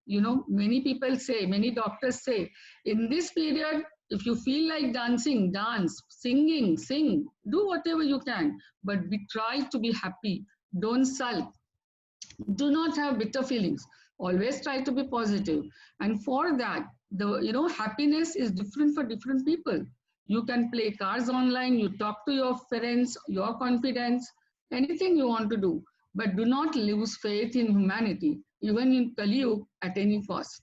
You know, many people say, many doctors say, in this period, if you feel like dancing, dance, singing, sing, do whatever you can, but try to be happy. Don't sulk. Do not have bitter feelings. Always try to be positive. And for that, happiness is different for different people. You can play cards online, you talk to your friends, your confidence, anything you want to do. But do not lose faith in humanity, even in Kali Yuga, at any cost.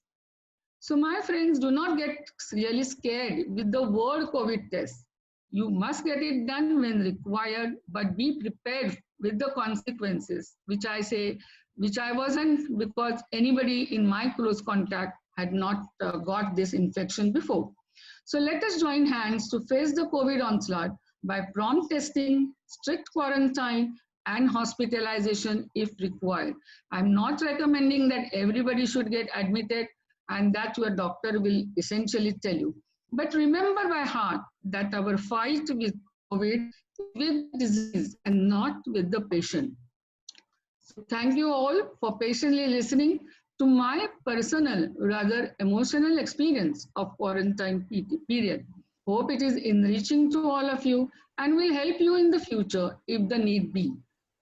So my friends, do not get really scared with the word COVID test. You must get it done when required, but be prepared with the consequences, which I wasn't, because anybody in my close contact had not got this infection before. So let us join hands to face the COVID onslaught by prompt testing, strict quarantine, and hospitalization if required. I'm not recommending that everybody should get admitted and that your doctor will essentially tell you. But remember by heart that our fight with COVID is with disease and not with the patient. So thank you all for patiently listening to my personal, rather emotional experience of quarantine period. Hope it is enriching to all of you and will help you in the future if the need be.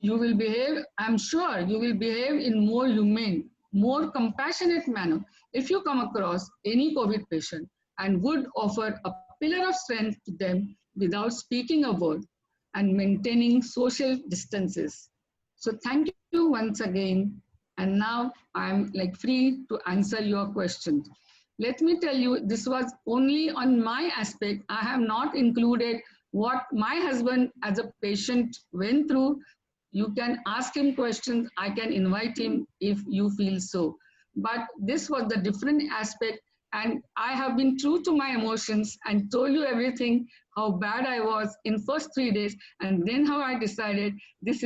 You will behave, I'm sure you will behave in more humane, more compassionate manner if you come across any COVID patient, and would offer a pillar of strength to them without speaking a word and maintaining social distances. So thank you once again. And now I'm like free to answer your questions. Let me tell you, this was only on my aspect. I have not included what my husband as a patient went through. You can ask him questions. I can invite him if you feel so. But this was the different aspect. And I have been true to my emotions and told you everything, how bad I was in first 3 days, and then how I decided this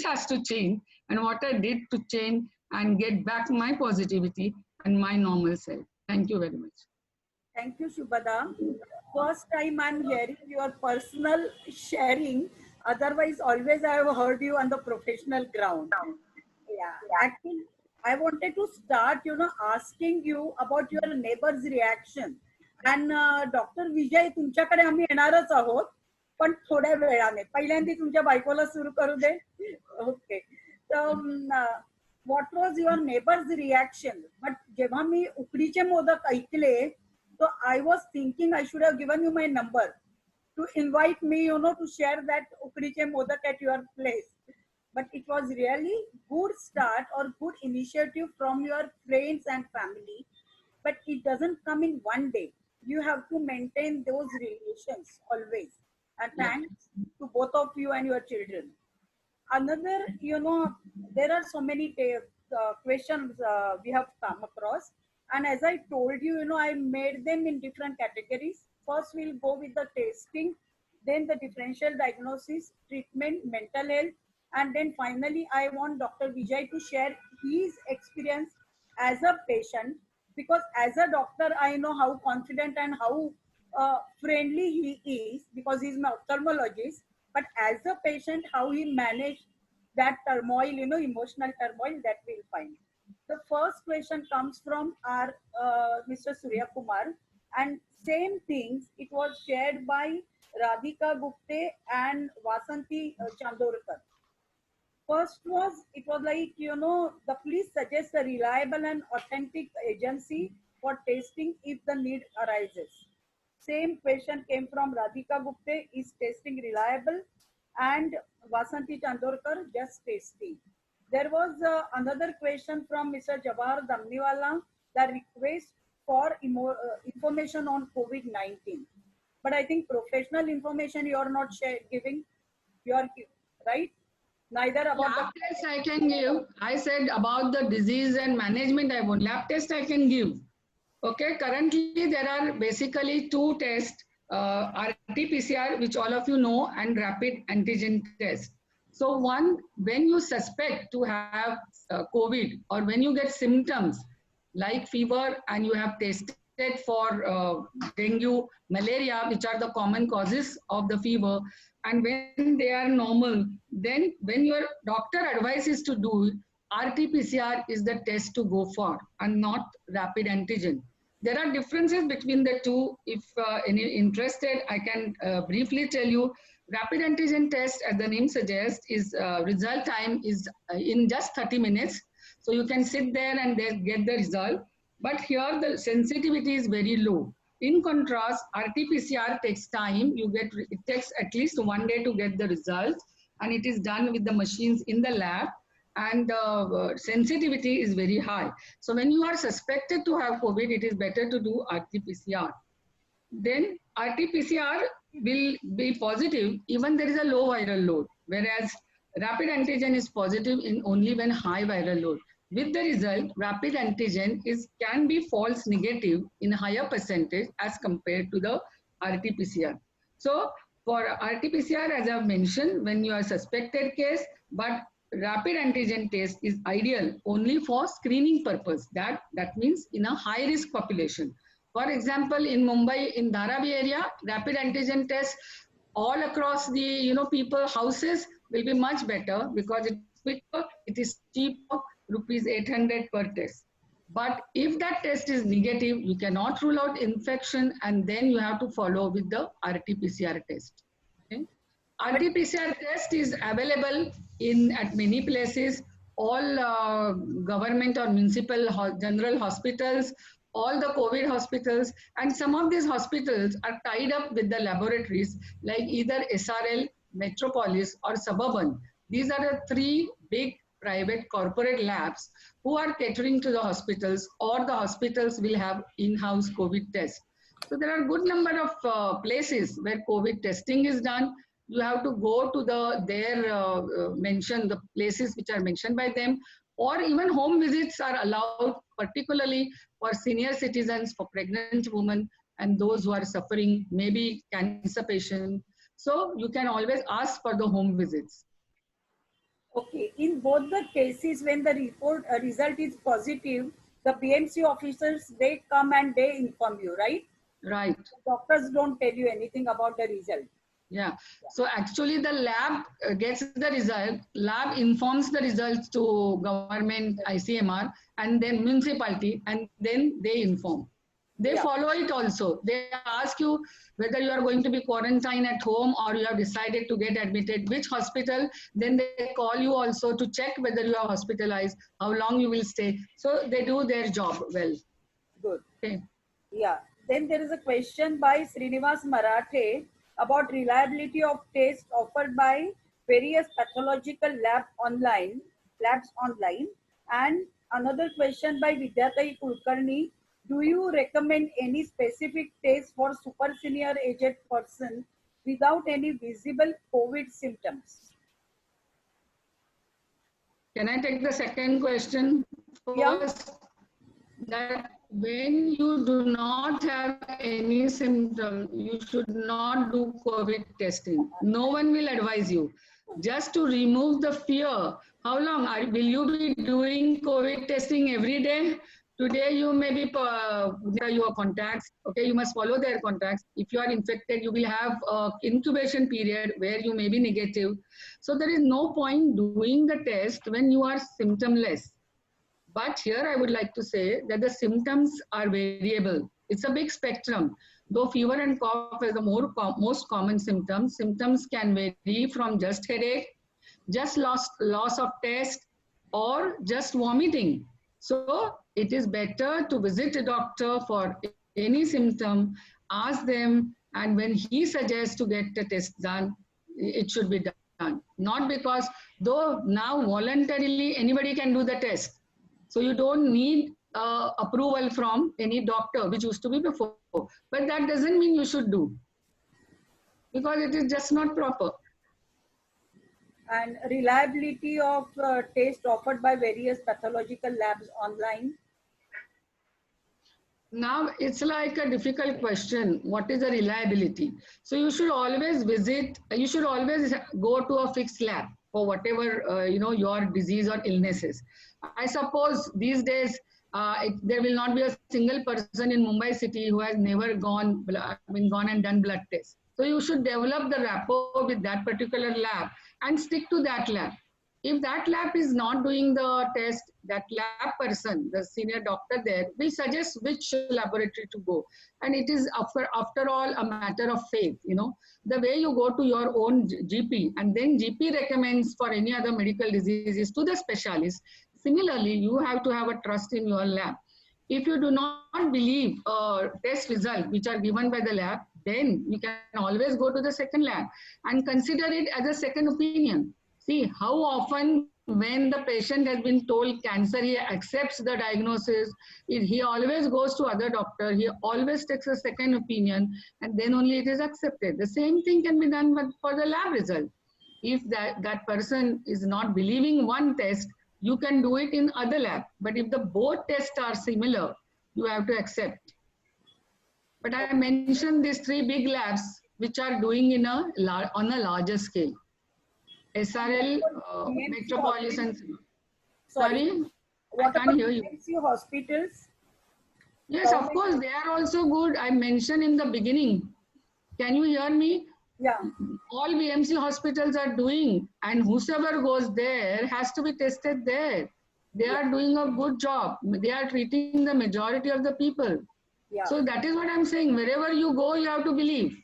has to change, and what I did to change and get back my positivity and my normal self. Thank you very much. Thank you, Shubhada. First time I'm hearing your personal sharing. Otherwise, always I have heard you on the professional ground. Yeah, actually, I wanted to start, asking you about your neighbor's reaction. And Dr. Vijay, तुमच्याकडे आम्ही येणारच आहोत, पण थोड्या वेळाने. पहिल्यांदा तुमच्या बायकोला सुरू करू दे. Okay. So, what was your neighbor's reaction? But जेव्हा मी उकडीचे मोदक ऐकले, so I was thinking I should have given you my number to invite me, to share that ukdiche modak at your place. But it was really good start or good initiative from your friends and family. But it doesn't come in one day. You have to maintain those relations always. And thanks to both of you and your children. Another, there are so many questions we have come across. And as I told you, I made them in different categories. First, we'll go with the testing, then the differential diagnosis, treatment, mental health, and then finally, I want Dr. Vijay to share his experience as a patient, because as a doctor, I know how confident and how friendly he is, because he's my ophthalmologist. But as a patient, how he managed that turmoil, emotional turmoil, that we'll find. The first question comes from our Mr. Surya Kumar, and same things, it was shared by Radhika Gupte and Vasanti Chandorkar. First was, it was like, the police suggest a reliable and authentic agency for testing if the need arises. Same question came from Radhika Gupte, is testing reliable? And Vasanti Chandorkar, just testing. There was another question from Mr. Jawahar Damniwala, the request for information on COVID-19. But I think professional information you are not giving, you are right? Neither about Lab test I can give. I said about the disease and management I won't. Lab test I can give. Okay, currently there are basically two tests, RT-PCR, which all of you know, and rapid antigen test. So one, when you suspect to have COVID or when you get symptoms like fever and you have tested for dengue, malaria, which are the common causes of the fever, and when they are normal, then when your doctor advises to do RT-PCR is the test to go for and not rapid antigen. There are differences between the two. If any interested, I can briefly tell you. Rapid antigen test, as the name suggests, is result time is in just 30 minutes. So you can sit there and get the result. But here the sensitivity is very low. In contrast, RT-PCR takes time. It takes at least 1 day to get the results, and it is done with the machines in the lab, and the sensitivity is very high. So when you are suspected to have COVID, it is better to do RT-PCR. Then RT-PCR will be positive even there is a low viral load, whereas rapid antigen is positive in only when high viral load. With the result, rapid antigen can be false negative in a higher percentage as compared to the RT-PCR. So for RT-PCR, as I've mentioned, when you are suspected case, but rapid antigen test is ideal only for screening purpose. That means in a high risk population. For example, in Mumbai, in Dharavi area, rapid antigen test all across the people houses will be much better because it's quicker, it is cheaper, rupees 800 per test. But if that test is negative, you cannot rule out infection, and then you have to follow with the RT-PCR test. Okay? RT-PCR test is available at many places, all government or municipal general hospitals, all the COVID hospitals, and some of these hospitals are tied up with the laboratories like either SRL, Metropolis or Suburban. These are the three big private corporate labs who are catering to the hospitals, or the hospitals will have in-house COVID tests. So there are a good number of places where COVID testing is done. You have to go to the places which are mentioned by them, or even home visits are allowed, particularly for senior citizens, for pregnant women, and those who are suffering, maybe cancer patients. So you can always ask for the home visits. Okay, in both the cases, when the result is positive, the BMC officers, they come and they inform you, right? Right. The doctors don't tell you anything about the result. Yeah. So actually the lab gets the result, lab informs the results to government, ICMR, and then municipality, and then they inform. They follow it also. They ask you whether you are going to be quarantined at home or you have decided to get admitted, which hospital. Then they call you also to check whether you are hospitalized, how long you will stay. So they do their job well. Good. Okay. Yeah. Then there is a question by Srinivas Marathe about reliability of tests offered by various pathological labs online. And another question by Vidyatayi Kulkarni: do you recommend any specific test for super senior aged person without any visible COVID symptoms? Can I take the second question first? That when you do not have any symptom, you should not do COVID testing. No one will advise you. Just to remove the fear, how long will you be doing COVID testing every day? Today you may be your contacts. Okay, you must follow their contacts. If you are infected, you will have an incubation period where you may be negative. So there is no point doing the test when you are symptomless. But here I would like to say that the symptoms are variable. It's a big spectrum. Though fever and cough are the most common symptoms, symptoms can vary from just headache, just loss of taste, or just vomiting. So it is better to visit a doctor for any symptom, ask them, and when he suggests to get the test done, it should be done. Not because, though now voluntarily anybody can do the test. So you don't need approval from any doctor, which used to be before. But that doesn't mean you should do, because it is just not proper. and reliability of test offered by various pathological labs online. Now it's like a difficult question. What is the reliability? So you should always visit, you should always go to a fixed lab for whatever, your disease or illness is. I suppose these days, there will not be a single person in Mumbai city who has never gone and done blood tests. So you should develop the rapport with that particular lab and stick to that lab. If that lab is not doing the test, that lab person, the senior doctor there, we suggest which laboratory to go. And it is after all a matter of faith, the way you go to your own GP and then GP recommends for any other medical diseases to the specialist. Similarly, you have to have a trust in your lab. If you do not believe test results which are given by the lab, then you can always go to the second lab and consider it as a second opinion. See, how often when the patient has been told cancer, he accepts the diagnosis, he always goes to other doctor, he always takes a second opinion, and then only it is accepted. The same thing can be done for the lab result. If that person is not believing one test, you can do it in other lab. But if the both tests are similar, you have to accept. But I mentioned these three big labs which are doing on a larger scale. SRL, Metropolis, and sorry, what I can't about hear you. BMC hospitals? Yes, of course, they are also good. I mentioned in the beginning. Can you hear me? Yeah. All BMC hospitals are doing, and whosoever goes there has to be tested there. They are doing a good job. They are treating the majority of the people. Yeah. So that is what I'm saying. Wherever you go, you have to believe.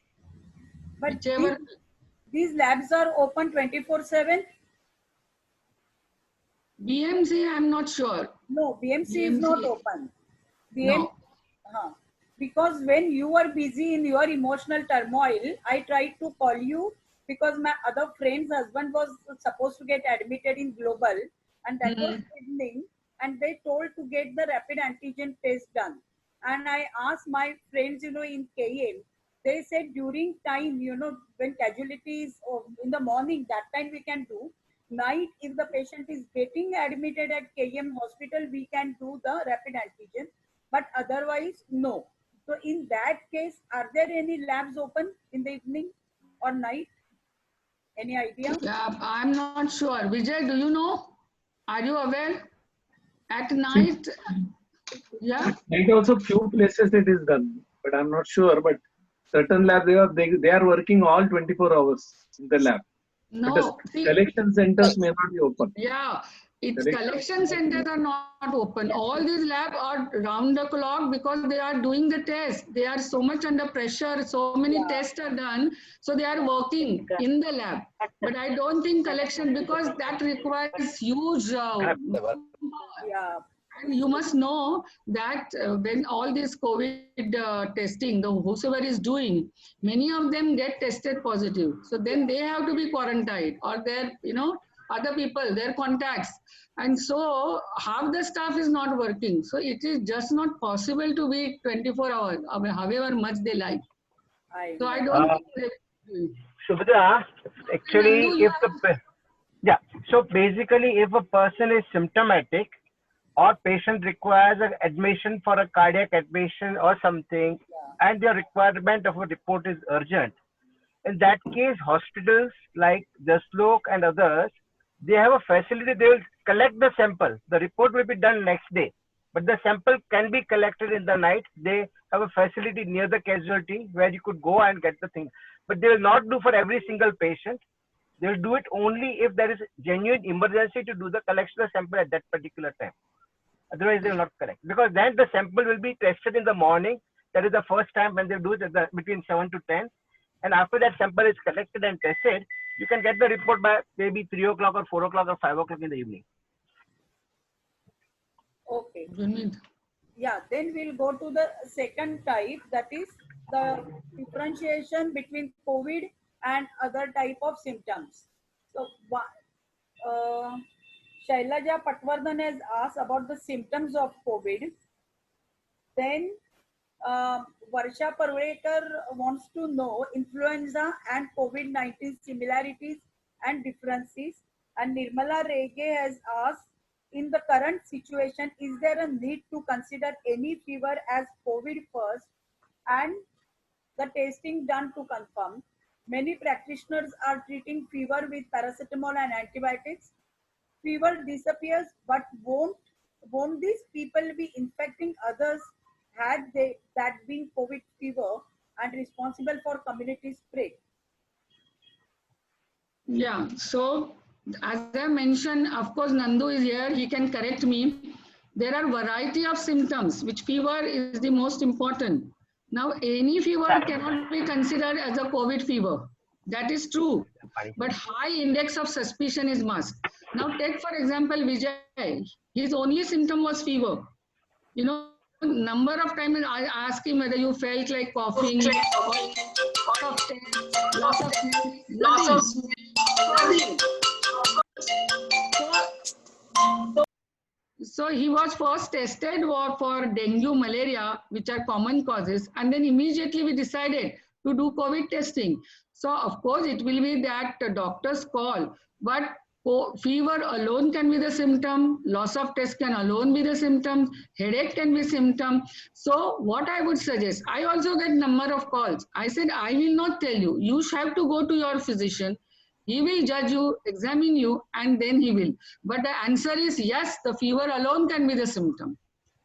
But Whichever. these labs are open 24/7? BMC, I'm not sure. No, BMC is not open. No. Because when you were busy in your emotional turmoil, I tried to call you because my other friend's husband was supposed to get admitted in Global, and that was evening, and they told to get the rapid antigen test done. And I asked my friends, in KM, they said during time, when casualties in the morning, that time we can do. Night, if the patient is getting admitted at KM hospital, we can do the rapid antigen, but otherwise, no. So in that case, are there any labs open in the evening or night? Any idea? Yeah, I'm not sure. Vijay, do you know? Are you aware? At night, yeah. Night also few places it is done, but I'm not sure. But certain labs they are working all 24 hours in the lab. No, see, collection centers may not be open. Yeah, collection centers are not open. All these labs are round the clock because they are doing the test. They are so much under pressure. So many tests are done. So they are working in the lab. But I don't think collection, because that requires huge. Yeah. And you must know that when all this COVID testing, whosoever is doing, many of them get tested positive. So then they have to be quarantined, or their, other people, their contacts. And so half the staff is not working. So it is just not possible to be 24 hours, however much they like. So I don't think Subhadra, actually, so basically if a person is symptomatic, or patient requires an admission for a cardiac admission or something, and the requirement of a report is urgent. In that case, hospitals like Jaslok and others, they have a facility, they will collect the sample. The report will be done next day, but the sample can be collected in the night. They have a facility near the casualty where you could go and get the thing. But they will not do for every single patient. They will do it only if there is genuine emergency to do the collection of sample at that particular time. Otherwise, they will not collect, because then the sample will be tested in the morning. That is the first time when they do it between 7 to 10. And after that sample is collected and tested, you can get the report by maybe 3 o'clock or 4 o'clock or 5 o'clock in the evening. Okay. Yeah, then we'll go to the second type, that is the differentiation between COVID and other type of symptoms. So, Shailaja Patwardhan has asked about the symptoms of COVID. Then Varsha Parvekar wants to know influenza and COVID-19 similarities and differences. And Nirmala Rege has asked, in the current situation, is there a need to consider any fever as COVID first and the testing done to confirm? Many practitioners are treating fever with paracetamol and antibiotics. Fever disappears, but won't these people be infecting others had they that been COVID fever and responsible for community spread? Yeah, so as I mentioned, of course, Nandu is here, he can correct me. There are variety of symptoms, which fever is the most important. Now, any fever cannot be considered as a COVID fever. That is true. But high index of suspicion is must. Now, take for example, Vijay. His only symptom was fever. You know, number of times I asked him whether you felt like coughing, loss of smell, nothing. So he was first tested for dengue, malaria, which are common causes, and then immediately we decided to do COVID testing. So of course it will be that doctor's call, but fever alone can be the symptom, loss of taste can alone be the symptom, headache can be symptom. So what I would suggest, I also get number of calls. I said, I will not tell you, you have to go to your physician. He will judge you, examine you, and then he will. But the answer is yes, the fever alone can be the symptom.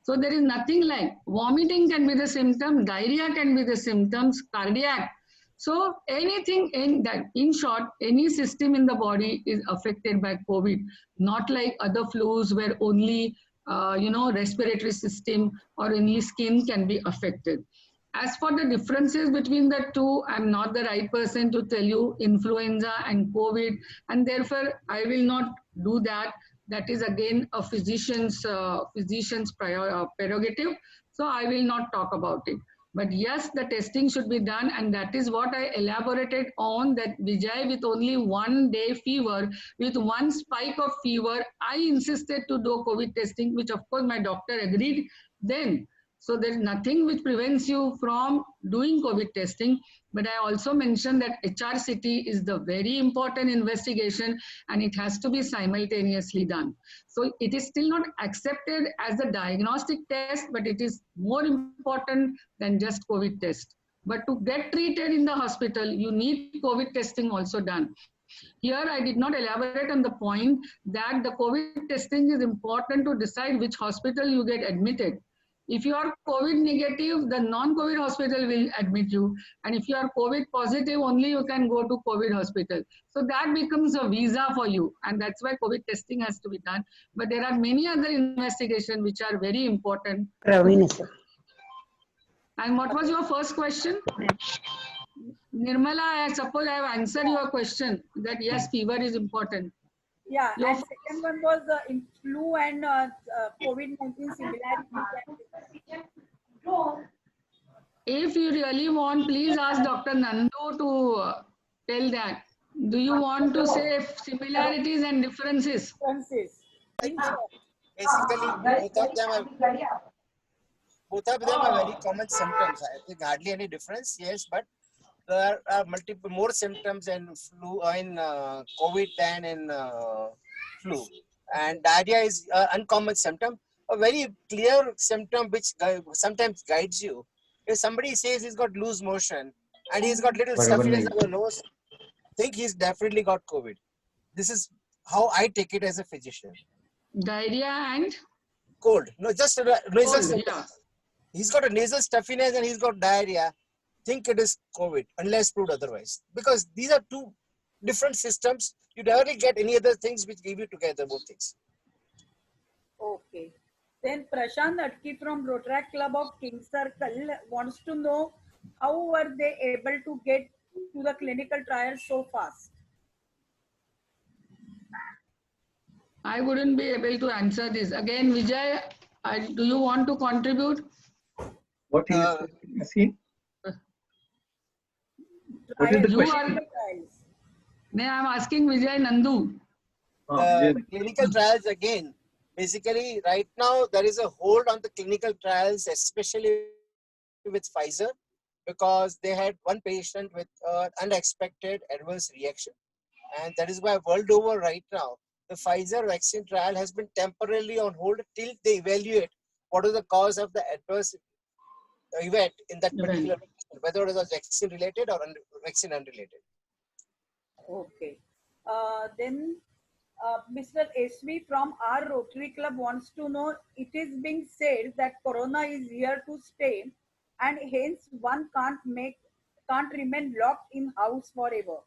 So there is nothing like vomiting can be the symptom, diarrhea can be the symptoms, cardiac. So anything in that, in short, any system in the body is affected by COVID, not like other flus where only, respiratory system or only skin can be affected. As for the differences between the two, I'm not the right person to tell you influenza and COVID, and therefore I will not do that. That is again a physician's prerogative. So I will not talk about it. But yes, the testing should be done, and that is what I elaborated on, that Vijay with only 1 day fever, with one spike of fever, I insisted to do COVID testing, which of course my doctor agreed then. So there is nothing which prevents you from doing COVID testing. But I also mentioned that HRCT is the very important investigation and it has to be simultaneously done. So it is still not accepted as a diagnostic test, but it is more important than just COVID test. But to get treated in the hospital, you need COVID testing also done. Here, I did not elaborate on the point that the COVID testing is important to decide which hospital you get admitted. If you are COVID negative, the non-COVID hospital will admit you. And if you are COVID positive, only you can go to COVID hospital. So that becomes a visa for you. And that's why COVID testing has to be done. But there are many other investigations which are very important. And what was your first question? Nirmala, I suppose I have answered your question that yes, fever is important. Yeah, and second one was in flu and COVID-19 similarity. If you really want, please ask Dr. Nandu to tell that. Do you want to say similarities and differences? Basically, both of them are very common symptoms. I think hardly any difference, yes, but there are multiple more symptoms in flu in COVID than in flu. And diarrhea is an uncommon symptom. A very clear symptom which sometimes guides you. If somebody says he's got loose motion and he's got little stuffiness on the nose, think he's definitely got COVID. This is how I take it as a physician. Diarrhea and? Cold. No, just nasal symptoms. Yeah. He's got a nasal stuffiness and he's got diarrhea. Think it is COVID unless proved otherwise. Because these are two different systems. You rarely get any other things which give you together both things. Okay. Then Prashant Atki from Rotaract Club of King Circle wants to know how were they able to get to the clinical trials so fast? I wouldn't be able to answer this. Again, Vijay, do you want to contribute? What is he? What is the question? No, I'm asking Vijay Nandu. Clinical trials again. Basically, right now there is a hold on the clinical trials, especially with Pfizer, because they had one patient with unexpected adverse reaction, And that is why world over right now, the Pfizer vaccine trial has been temporarily on hold till they evaluate what is the cause of the adverse event in that particular patient, whether it was vaccine related or vaccine unrelated. Okay. Then Mr. SV from our Rotary Club wants to know, it is being said that Corona is here to stay and hence one can't remain locked in house forever.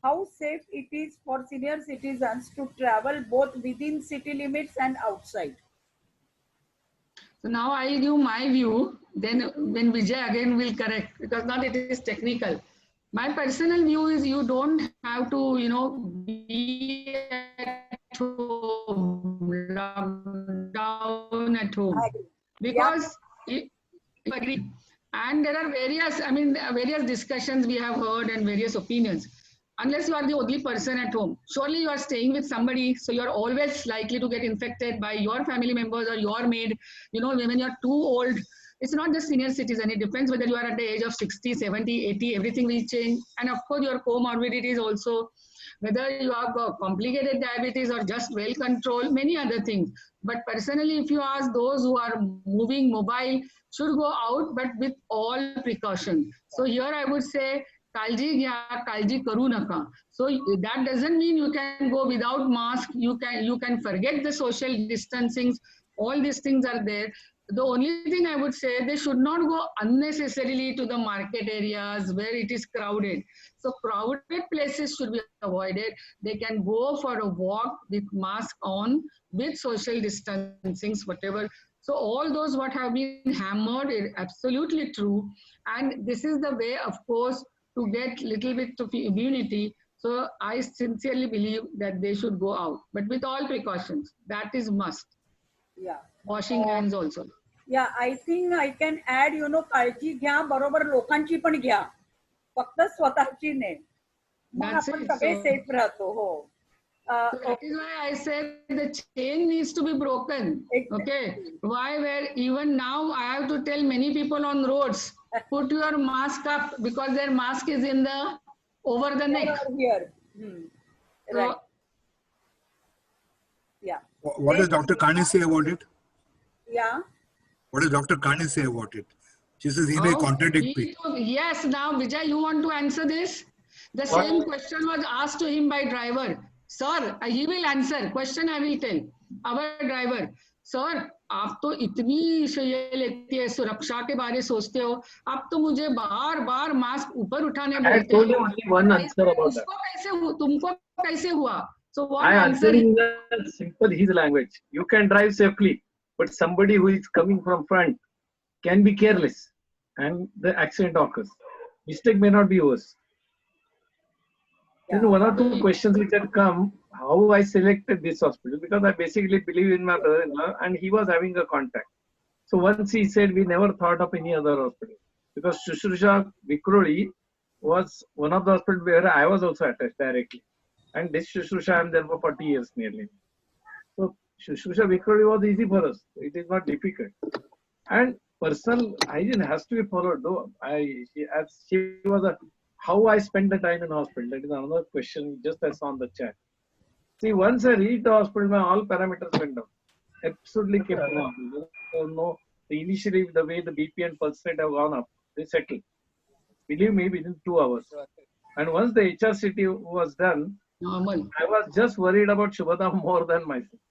How safe it is for senior citizens to travel both within city limits and outside? So now I'll give my view, then when Vijay again will correct, because not it is technical. My personal view is you don't have to, be at home, lockdown at home. Because you agree. And there are various discussions we have heard and various opinions. Unless you are the only person at home, surely you are staying with somebody, so you are always likely to get infected by your family members or your maid. When you're too old, it's not just senior citizen. It depends whether you are at the age of 60, 70, 80, everything will change. And of course, your comorbidities also, whether you have complicated diabetes or just well controlled, many other things. But personally, if you ask those who are moving mobile, should go out, but with all precaution. So here I would say, काळजी घ्या, काळजी करू नका. So that doesn't mean you can go without mask. You can forget the social distancing. All these things are there. The only thing I would say, they should not go unnecessarily to the market areas where it is crowded. So crowded places should be avoided. They can go for a walk with mask on, with social distancing, whatever. So all those what have been hammered is absolutely true. And this is the way, of course, to get little bit of immunity. So I sincerely believe that they should go out, but with all precautions. That is must. Yeah. Washing hands also. Yeah, I think I can add, काळजी घ्या बरोबर लोकांची पण घ्या. फक्त स्वतःची नाही. मग आपण सगळे सेफ राहतो. हो. That is why I said the chain needs to be broken. Okay. Why? Where even now I have to tell many people on roads, put your mask up, because their mask is over the neck. Here. Right. Yeah. What does Dr. Kani say about it? Yeah. What does Dr. Kani say about it? She says he may contradict me. Yes. Now, Vijay, you want to answer this? The same question was asked to him by driver. Sir, he will answer. Question I will tell. Our driver. Sir, आप तो इतनी ये लेती है, सुरक्षा के बारे सोचते हो, आप तो मुझे बार-बार मास्क ऊपर उठाने बोलते हो. I told you only one answer about that. तुमको कैसे हुआ? So what I answer? In the simple his language. You can drive safely, but somebody who is coming from front can be careless, and the accident occurs. Mistake may not be yours. Then one or two questions which had come, how I selected this hospital, because I basically believe in my brother-in-law and he was having a contact. So once he said, we never thought of any other hospital, because Shushrusha Vikroli was one of the hospitals where I was also attached directly. And this Shushrusha, I am there for 40 years nearly. So Shushrusha Vikroli was easy for us. It is not difficult. And personal hygiene has to be followed, though. She was how I spend the time in hospital. That is another question just I saw on the chat. See, once I reached the hospital, all parameters went down. Absolutely kept on. Initially, the way the BP and pulse rate have gone up, they settled. Believe me, within 2 hours. And once the HRCT was done, I was just worried about Shubhada more than myself.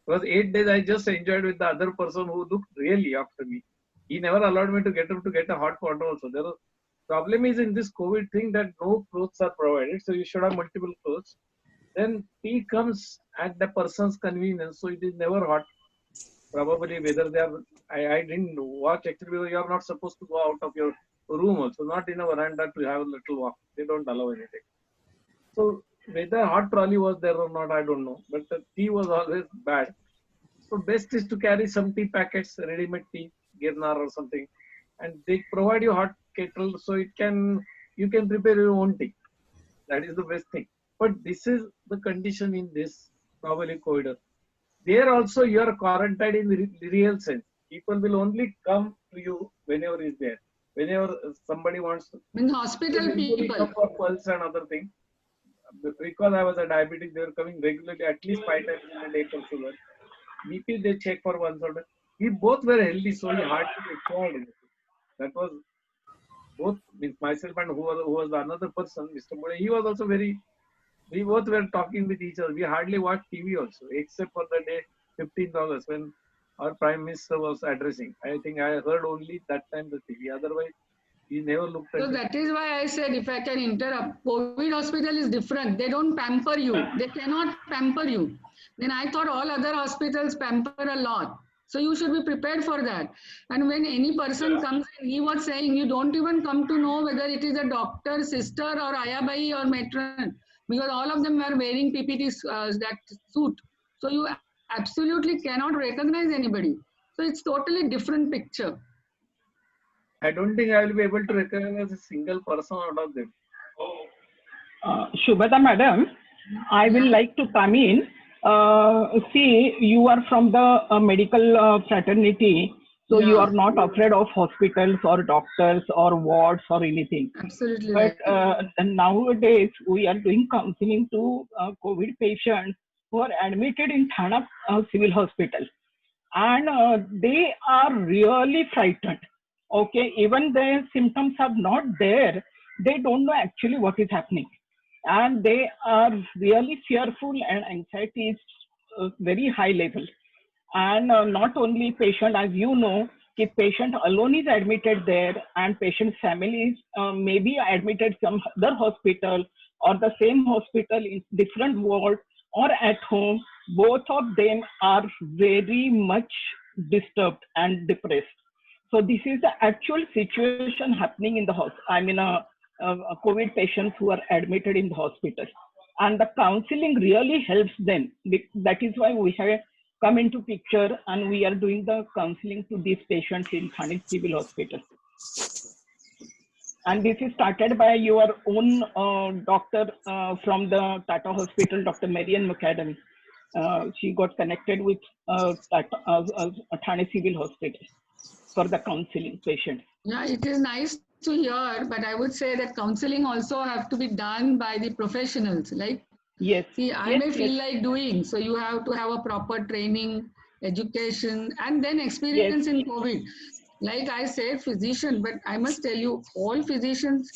Because 8 days I just enjoyed with the other person who looked really after me. He never allowed me to get him to get a hot water also. The problem is in this COVID thing that no clothes are provided, so you should have multiple clothes. Then tea comes at the person's convenience, so it is never hot. Probably whether they are, I didn't watch actually, because you are not supposed to go out of your room also, not in a veranda to have a little walk. They don't allow anything. So whether hot trolley was there or not, I don't know. But the tea was always bad. So best is to carry some tea packets, ready-made tea, Girnar or something. And they provide you hot kettle, so you can prepare your own tea. That is the best thing. But this is the condition in this probably COVID. There also you are quarantined in the real sense. People will only come to you whenever is there. Whenever somebody wants to. In hospital, people come for pulse and other things. because I was a diabetic, they were coming regularly, at least 5 times in a day for sugar. BP they check for once or twice. We both were healthy, so he hardly required anything. That was both with myself and who was another person, Mr. Mode. He was also very. We both were talking with each other. We hardly watched TV also, except for the day $15 when our Prime Minister was addressing. I think I heard only that time the TV. Otherwise, he never looked at So it. that is why I said, if I can interrupt, COVID hospital is different. They don't pamper you. They cannot pamper you. Then I thought all other hospitals pamper a lot. So you should be prepared for that. And when any person comes in, he was saying, you don't even come to know whether it is a doctor, sister, or ayabai or matron, because all of them were wearing PPT that suit. So you absolutely cannot recognize anybody. So it's totally different picture. I don't think I will be able to recognize a single person out of them. Shubhada madam, I will like to come in. See, you are from the medical fraternity, so you are not afraid of hospitals or doctors or wards or anything. Absolutely. But nowadays, we are doing counseling to COVID patients who are admitted in Thana Civil Hospital. And they are really frightened. Okay, even their symptoms are not there, they don't know actually what is happening. And they are really fearful, and anxiety is very high level. And not only patient, as you know, if patient alone is admitted there and patient families may be admitted some other hospital or the same hospital in different ward or at home, both of them are very much disturbed and depressed. So this is the actual situation happening in the hospital. COVID patients who are admitted in the hospital, and the counseling really helps them. That is why we have come into picture, and we are doing the counseling to these patients in Thane Civil Hospital. And this is started by your own doctor from the Tata Hospital, Dr. Marian McAdam. She got connected with Thane Civil Hospital for the counseling patients. Yeah, it is nice to hear, but I would say that counseling also have to be done by the professionals. Like, yes, see, I may feel like doing, so you have to have a proper training, education, and then experience in COVID. Like I said, physician, but I must tell you, all physicians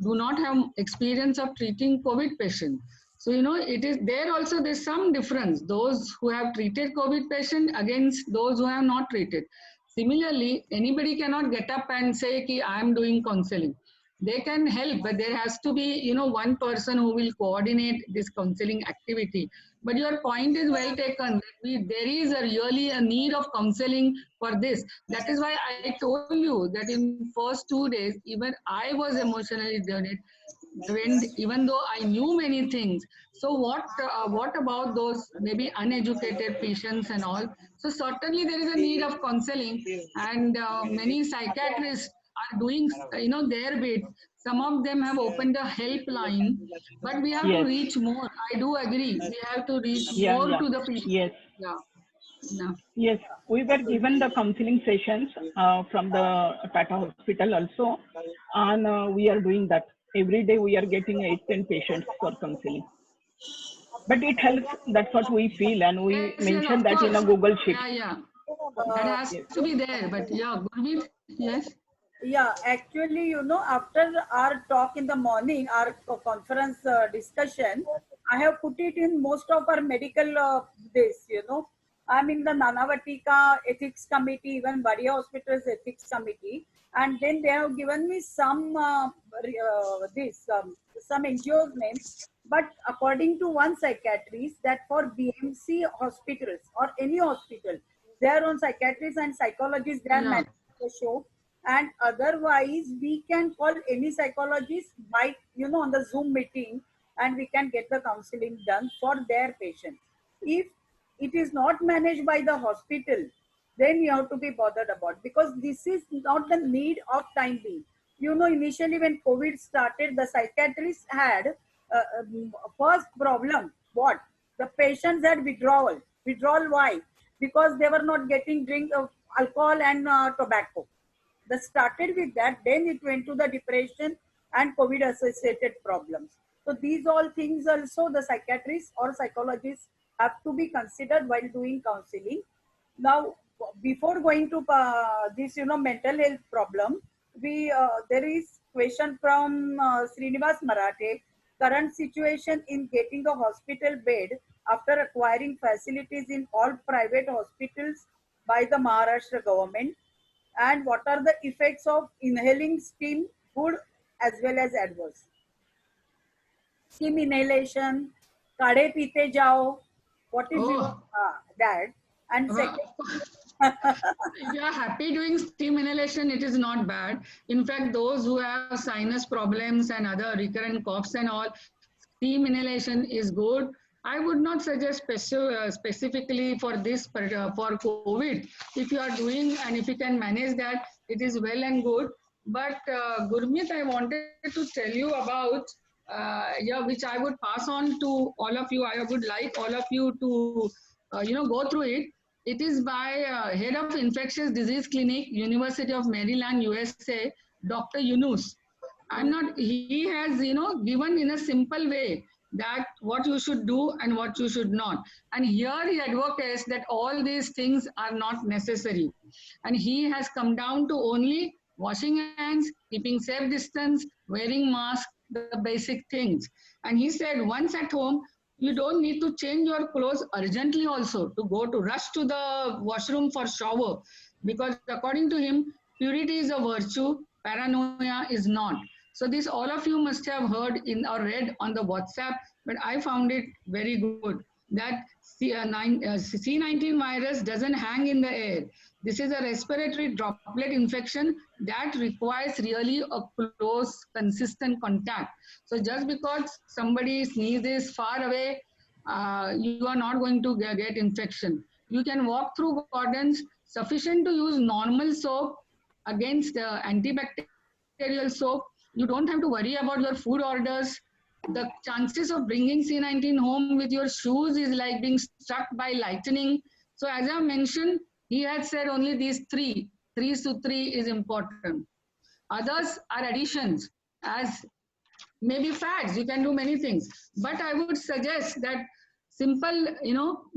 do not have experience of treating COVID patients. So, you know, it is there also, there's some difference. Those who have treated COVID patient against those who have not treated. Similarly, anybody cannot get up and say, ki, I am doing counseling. They can help, but there has to be, you know, one person who will coordinate this counseling activity. But your point is well taken. There is really a need of counseling for this. That is why I told you that in first 2 days, even I was emotionally drained. Even though I knew many things. So what about those maybe uneducated patients and all? So certainly there is a need of counseling, and many psychiatrists are doing, you know, their bit. Some of them have opened a helpline, but we have to reach more. I do agree. We have to reach more to the people. Yes. Yeah. Yes, we were given the counseling sessions from the Tata Hospital also, and we are doing that. Every day we are getting 8-10 patients for counseling. But it helps, that's what we feel, and we mentioned that in a Google Sheet. Yeah. That has to be there, but yeah, Gurmeet, yes. Yeah, actually, you know, after our talk in the morning, our conference discussion, I have put it in most of our medical this, you know. I'm in the Nanavatika Ethics Committee, even Varia Hospital's Ethics Committee. And then they have given me some some NGOs names. But according to one psychiatrist, that for BMC hospitals or any hospital, their own psychiatrists and psychologists, they are managing the show. And otherwise, we can call any psychologist by, you know, on the Zoom meeting, and we can get the counseling done for their patients. If it is not managed by the hospital, then you have to be bothered about, because this is not the need of time being. You know, initially when COVID started, the psychiatrists had first problem. What? The patients had withdrawal. Withdrawal why? Because they were not getting drink of alcohol and tobacco. They started with that, then it went to the depression and COVID associated problems. So these all things also the psychiatrists or psychologists have to be considered while doing counseling. Now, before going to this, mental health problem, there is question from Srinivas Marathe. Current situation in getting a hospital bed after acquiring facilities in all private hospitals by the Maharashtra government, and what are the effects of inhaling steam, good as well as adverse? Steam inhalation, kade peete jao. What is your that? And second, if you are happy doing steam inhalation, it is not bad. In fact, those who have sinus problems and other recurrent coughs and all, steam inhalation is good. I would not suggest specifically for this, for COVID. If you are doing and if you can manage that, it is well and good. But Gurmeet, I wanted to tell you about, which I would pass on to all of you. I would like all of you to, go through it. It is by head of infectious disease clinic, University of Maryland, USA, Dr. Yunus. He has, given in a simple way that what you should do and what you should not. And here he advocates that all these things are not necessary. And he has come down to only washing hands, keeping safe distance, wearing mask, the basic things. And he said once at home, you don't need to change your clothes urgently also to rush to the washroom for shower, because according to him, purity is a virtue, paranoia is not. So this all of you must have heard or read on the WhatsApp, but I found it very good that C19 virus doesn't hang in the air. This is a respiratory droplet infection that requires really a close, consistent contact. So just because somebody sneezes far away, you are not going to get infection. You can walk through gardens, sufficient to use normal soap against antibacterial soap. You don't have to worry about your food orders. The chances of bringing C19 home with your shoes is like being struck by lightning. So as I mentioned, he had said only these three. 3 to 3 is important. Others are additions, as maybe fads. You can do many things. But I would suggest that simple,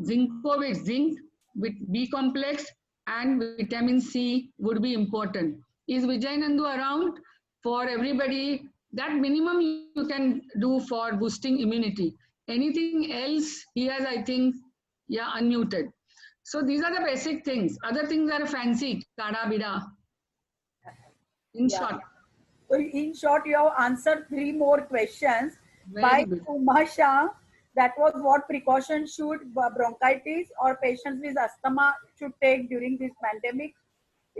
Zincovit, zinc with B complex and vitamin C would be important. Is Vijay Nandu around? For everybody, that minimum you can do for boosting immunity. Anything else, he has, I think, unmuted. So these are the basic things. Other things are fancy, kada bida. In short. So in short, you have answered 3 more questions. Very By good. Umasha, that was what precautions should bronchitis or patients with asthma should take during this pandemic.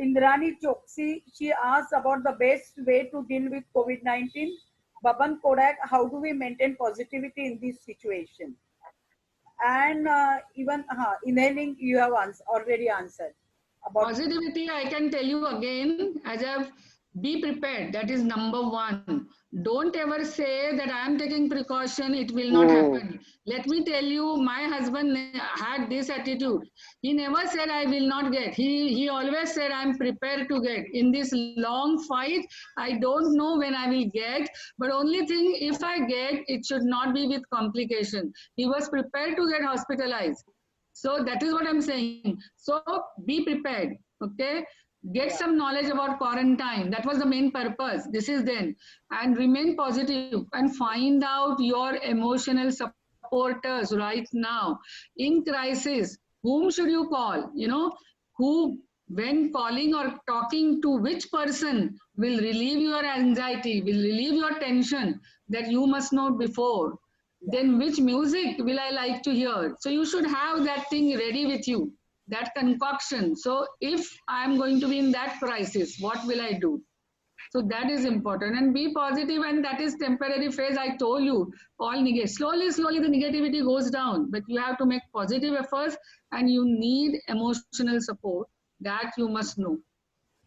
Indrani Choksi, she asked about the best way to deal with COVID-19. Baban Kodak, how do we maintain positivity in this situation? And even inhaling, you have already answered. About Positivity, I can tell you again, as I've be prepared. That is number 1. Don't ever say that I am taking precaution, it will not happen. Let me tell you, my husband had this attitude. He never said I will not get. He always said I am prepared to get. In this long fight, I don't know when I will get, but only thing, if I get, it should not be with complication. He was prepared to get hospitalized. So that is what I'm saying. So be prepared, okay? Get some knowledge about quarantine. That was the main purpose. This is then. And remain positive and find out your emotional supporters right now. In crisis, whom should you call? Who, when calling or talking to which person will relieve your anxiety, will relieve your tension that you must know before. Then which music will I like to hear? So you should have that thing ready with you. That concoction. So if I am going to be in that crisis, what will I do? So that is important. And be positive, and that is temporary phase. I told you, all negative. Slowly the negativity goes down, but you have to make positive efforts, and you need emotional support. That you must know.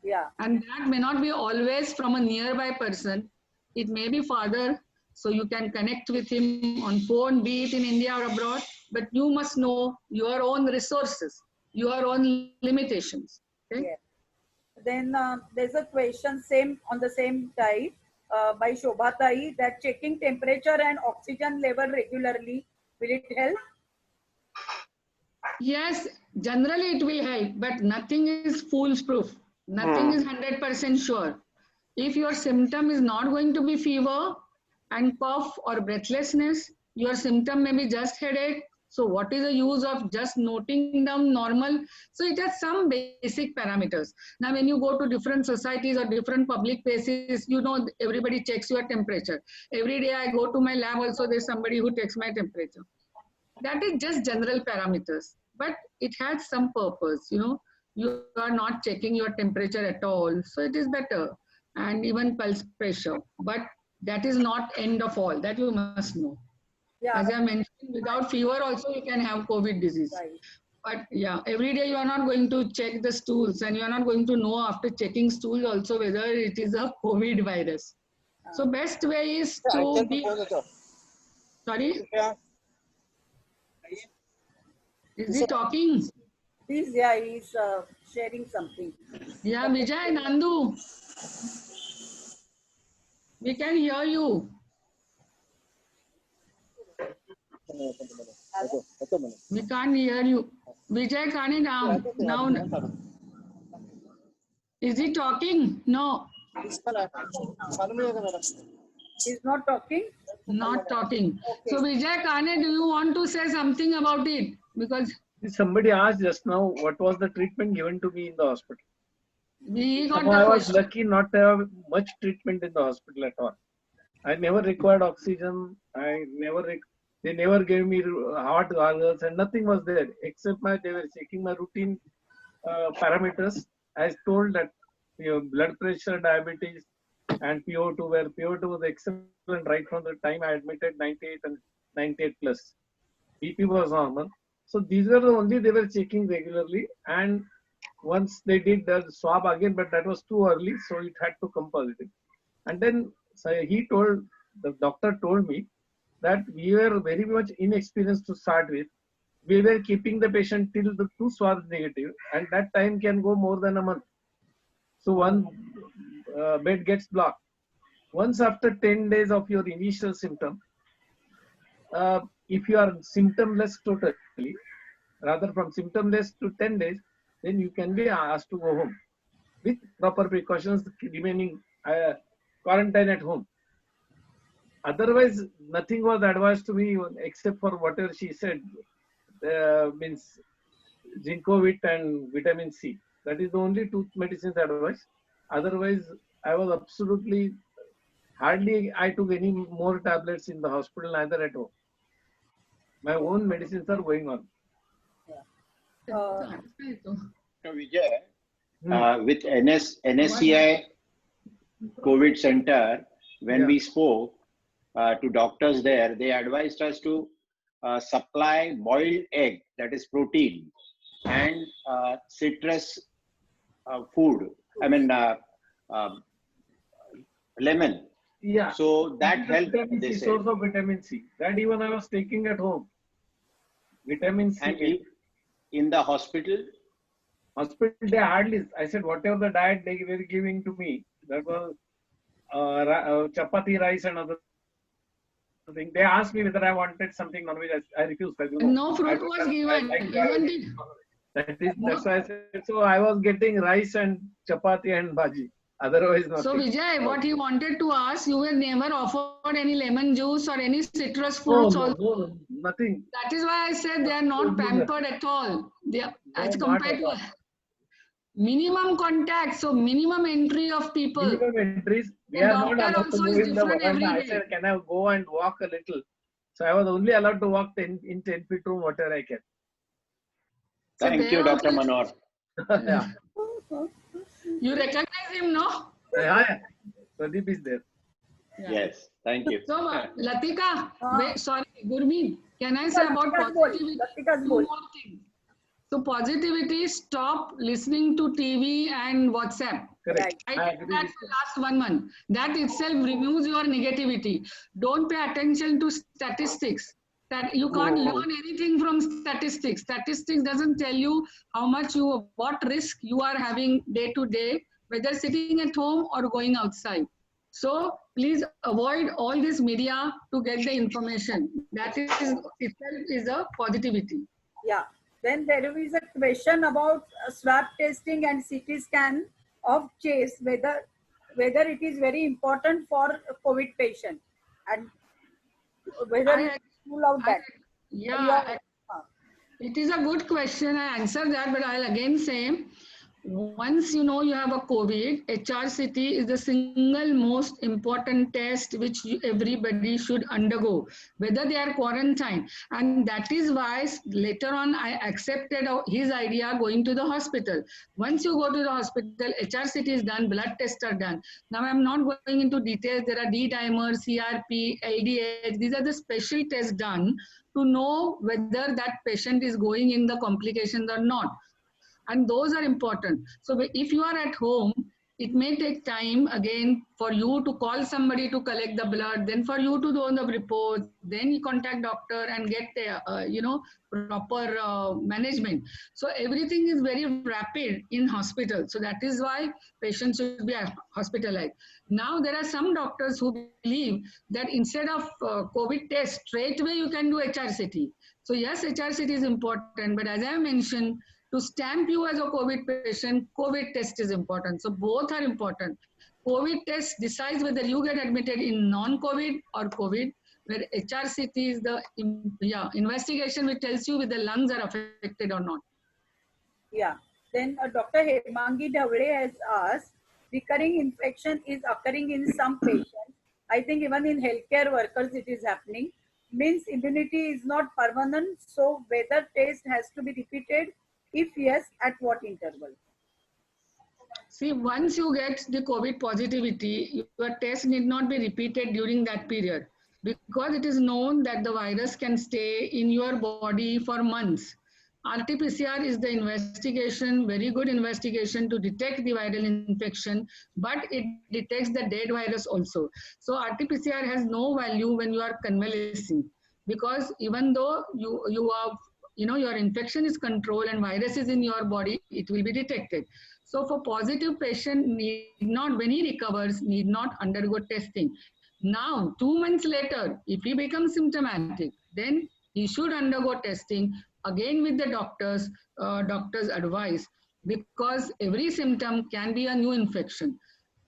Yeah. And that may not be always from a nearby person. It may be father, so you can connect with him on phone, be it in India or abroad, but you must know your own resources, your own limitations. Okay? Yeah. Then there's a question on the same type. by Shobha Tai that checking temperature and oxygen level regularly, will it help? Yes, generally it will help, but nothing is foolproof. Nothing is 100% sure. If your symptom is not going to be fever and cough or breathlessness, your symptom may be just headache. So what is the use of just noting down normal? So it has some basic parameters. Now when you go to different societies or different public places, you know, everybody checks your temperature. Every day I go to my lab also, there's somebody who takes my temperature. That is just general parameters, but it has some purpose. You know, you are not checking your temperature at all, so it is better, and even pulse pressure, but that is not end of all, that you must know. Yeah. As I mentioned, without fever also you can have COVID disease. Right. But yeah, every day you are not going to check the stools, and you are not going to know after checking stools also whether it is a COVID virus. So best way is to be, sorry? Is he talking? Please, yeah, he's sharing something. Yeah, Vijay, Nandu. We can hear you. We can't hear you. Vijay, can it now? Is he talking? No. He's not talking? Not talking. Okay. So Vijay Kane, do you want to say something about it? Because Somebody asked just now what was the treatment given to me in the hospital. we got I the was question. lucky not to have much treatment in the hospital at all. I never required oxygen. They never gave me heart gargles, and nothing was there except they were checking my routine parameters. I told that blood pressure, diabetes, and PO2, where PO2 was excellent right from the time I admitted, 98 and 98 plus. BP was normal. So these were the only they were checking regularly, and once they did the swab again, but that was too early, so it had to come positive. And then the doctor told me that we were very much inexperienced to start with. We were keeping the patient till the 2 swabs negative, and that time can go more than a month. So one bed gets blocked. Once after 10 days of your initial symptom, if you are symptomless totally, rather from symptomless to 10 days, then you can be asked to go home with proper precautions, remaining quarantine at home. Otherwise, nothing was advised to me except for whatever she said, means Zincovit and vitamin C. That is the only 2 medicines advised. Otherwise, I was absolutely, hardly I took any more tablets in the hospital, neither at home. My own medicines are going on. Vijay, with NSCI COVID Center, when we spoke to doctors there, they advised us to supply boiled egg, that is protein, and citrus food. I mean, lemon. Yeah. So that helped. Vitamin C, source of vitamin C. That even I was taking at home. Vitamin C. And in the hospital? Hospital, they hardly. I said whatever the diet they were giving to me, that was chapati, rice, and other thing. They asked me whether I wanted something non-veg. I refused. No fruit was given. That's why I said. So I was getting rice and chapati and bhaji. Otherwise, nothing. So Vijay, what he wanted to ask, you were never offered any lemon juice or any citrus fruits? No, nothing. That is why I said they are not pampered at all. They are, as compared to minimum contact, so minimum entry of people. Minimum entries. We are not allowed to go in the veranda. I said, can I go and walk a little? So I was only allowed to walk in 10 feet room, whatever I can. Thank you, Dr. Manor. Yeah. You recognize him, no? Yeah. Pradeep is there. Yeah. Yes, thank you. So, Latika, sorry, Gurmeet, can I say about positivity? Two more things. So, positivity, stop listening to TV and WhatsApp. Correct. I did that for last 1 month. That itself removes your negativity. Don't pay attention to statistics. That you can't learn anything from statistics. Statistics doesn't tell you how much what risk you are having day to day, whether sitting at home or going outside. So please avoid all this media to get the information. That is itself is a positivity. Yeah. Then there is a question about swab testing and CT scan of chest, whether it is very important for COVID patient and whether you rule out that. Yeah, it is a good question. I answered that, but I'll again say, once you know you have a COVID, HRCT is the single most important test which everybody should undergo, whether they are quarantined. And that is why later on I accepted his idea going to the hospital. Once you go to the hospital, HRCT is done, blood tests are done. Now I'm not going into details. There are D-dimer, CRP, LDH. These are the special tests done to know whether that patient is going in the complications or not. And those are important. So if you are at home, it may take time again for you to call somebody to collect the blood, then for you to do the report, then you contact doctor and get proper management. So everything is very rapid in hospital. So that is why patients should be hospitalized. Now there are some doctors who believe that instead of COVID test, straight away you can do HRCT. So yes, HRCT is important, but as I mentioned, to stamp you as a COVID patient, COVID test is important. So both are important. COVID test decides whether you get admitted in non-COVID or COVID, where HRCT is the investigation which tells you whether the lungs are affected or not. Yeah. Then Dr. Hemangi Dhavde has asked, recurring infection is occurring in some patients. I think even in healthcare workers it is happening. Means immunity is not permanent. So whether test has to be repeated? If yes, at what interval? See, once you get the COVID positivity, your test need not be repeated during that period, because it is known that the virus can stay in your body for months. RT-PCR is the investigation, very good investigation to detect the viral infection, but it detects the dead virus also. So RT-PCR has no value when you are convalescing, because even though your infection is controlled and virus is in your body, it will be detected. So for positive patient, when he recovers, need not undergo testing. Now, 2 months later, if he becomes symptomatic, then he should undergo testing again with the doctor's advice, because every symptom can be a new infection.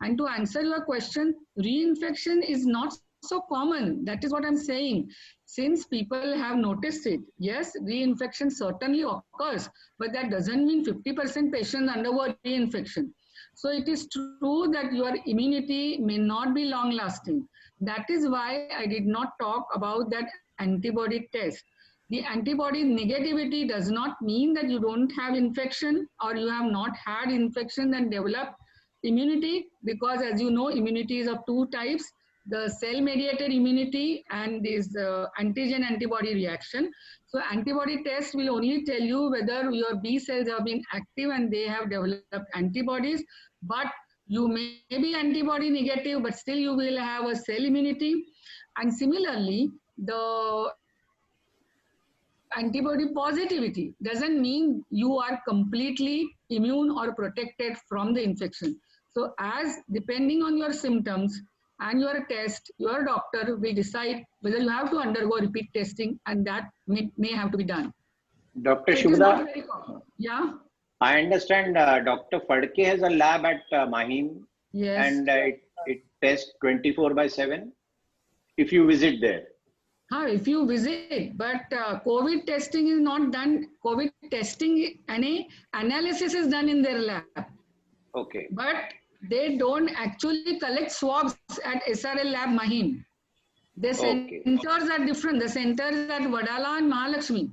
And to answer your question, reinfection is not so common. That is what I'm saying. Since people have noticed it, yes, reinfection certainly occurs, but that doesn't mean 50% patients undergo reinfection. So it is true that your immunity may not be long lasting. That is why I did not talk about that antibody test. The antibody negativity does not mean that you don't have infection or you have not had infection and developed immunity, because as you know, immunity is of two types. The cell-mediated immunity and this antigen-antibody reaction. So antibody test will only tell you whether your B cells have been active and they have developed antibodies, but you may be antibody negative, but still you will have a cell immunity. And similarly, the antibody positivity doesn't mean you are completely immune or protected from the infection. So as depending on your symptoms and your test, your doctor will decide whether you have to undergo repeat testing, and that may have to be done. Dr. So Shubhda, yeah? I understand Dr. Phadke has a lab at Mahim, Yes. and it tests 24/7 if you visit there. If you visit, but COVID testing is not done. COVID testing, any analysis is done in their lab. Okay. But they don't actually collect swabs at SRL lab Mahim. The centers are different. The centers at Wadala and Mahalakshmi.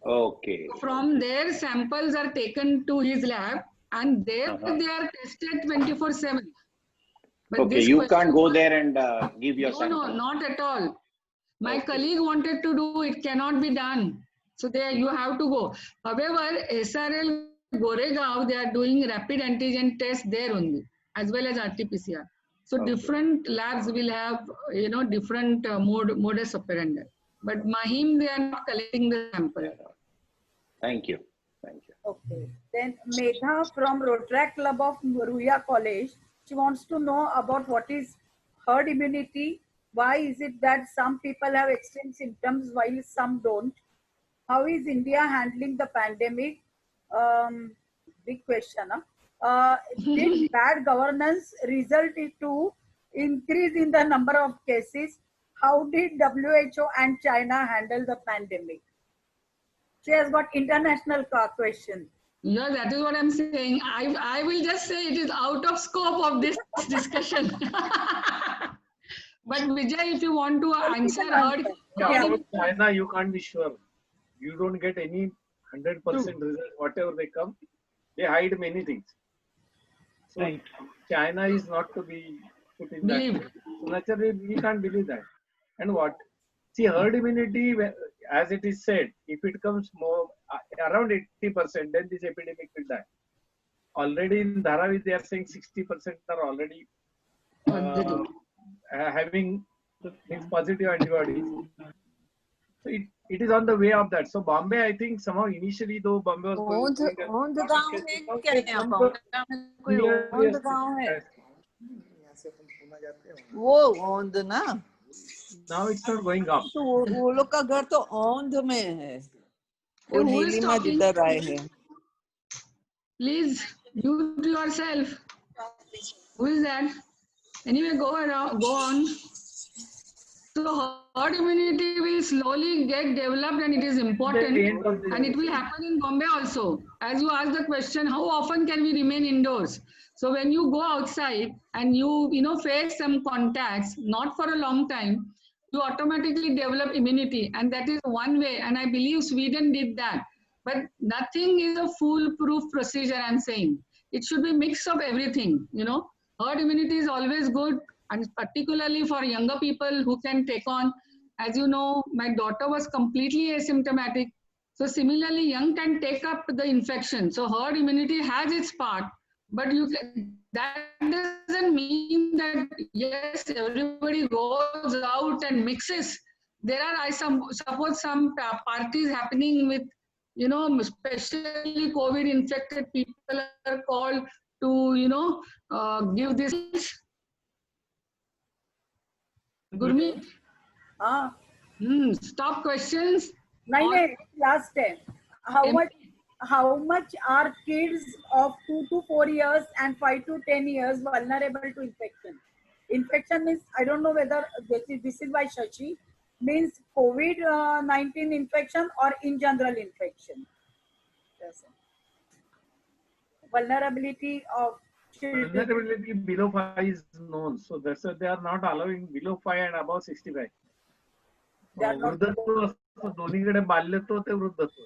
Okay. From there, samples are taken to his lab, and there they are tested 24/7. But Okay, you can't go there and give your sample. No, not at all. My colleague wanted to do it, cannot be done. So there you have to go. However, SRL Goregaon, they are doing rapid antigen test there only, as well as RT-PCR. So different labs will have, different modus operandi. But Mahim, they are not collecting the sample. Thank you. Thank you. Okay. Then Megha from Rotary Club of Ruia College she wants to know about what is herd immunity. Why is it that some people have extreme symptoms while some don't? How is India handling the pandemic? Big question. Huh? Did bad governance result into increase in the number of cases? How did WHO and China handle the pandemic? She has got international question. Yeah, that is what I'm saying. I will just say it is out of scope of this discussion. But Vijay, if you want to answer her, Yeah, about China, you can't be sure. You don't get any 100% result. Whatever they come, they hide many things. So Right. China is not to be put in that. Believed. So naturally, we can't believe that. And what? See, herd immunity, as it is said, if it comes more around 80%, then this epidemic will die. Already in Dharavi, they are saying 60% are already having these positive antibodies. So it is on the way of that. So Bombay, I think somehow initially though Bombay was going ओंध गांव में क्या है आपका कोई ओंध गांव है वो ओंध ना now it's not going up. तो वो लोग का घर तो ओंध में है वो Who is नीलिमा talking? जिधर आए हैं Please mute yourself. Who is that? Anyway, go on. So herd immunity will slowly get developed and it is important and it will happen in Bombay also. As you asked the question, how often can we remain indoors? So when you go outside and you face some contacts, not for a long time, you automatically develop immunity, and that is one way, and I believe Sweden did that. But nothing is a foolproof procedure, I'm saying. It should be mix of everything, Herd immunity is always good, and particularly for younger people who can take on. As you know, my daughter was completely asymptomatic. So similarly, young can take up the infection. So herd immunity has its part, but that doesn't mean that, yes, everybody goes out and mixes. There are, I suppose, some parties happening with, especially COVID infected people are called to, give this. Gurmeet? Stop questions. No, last time. How much are kids of 2 to 4 years and 5 to 10 years vulnerable to infection? Infection means, I don't know whether this is why Shashi means COVID-19 infection or in general infection. Yes. Vulnerability of children. Vulnerability below 5 is known. So that's why they are not allowing below 5 and above 65. वृद्धत्व असतं दोन्हीकडे बाल्यत्व ते वृद्धत्व.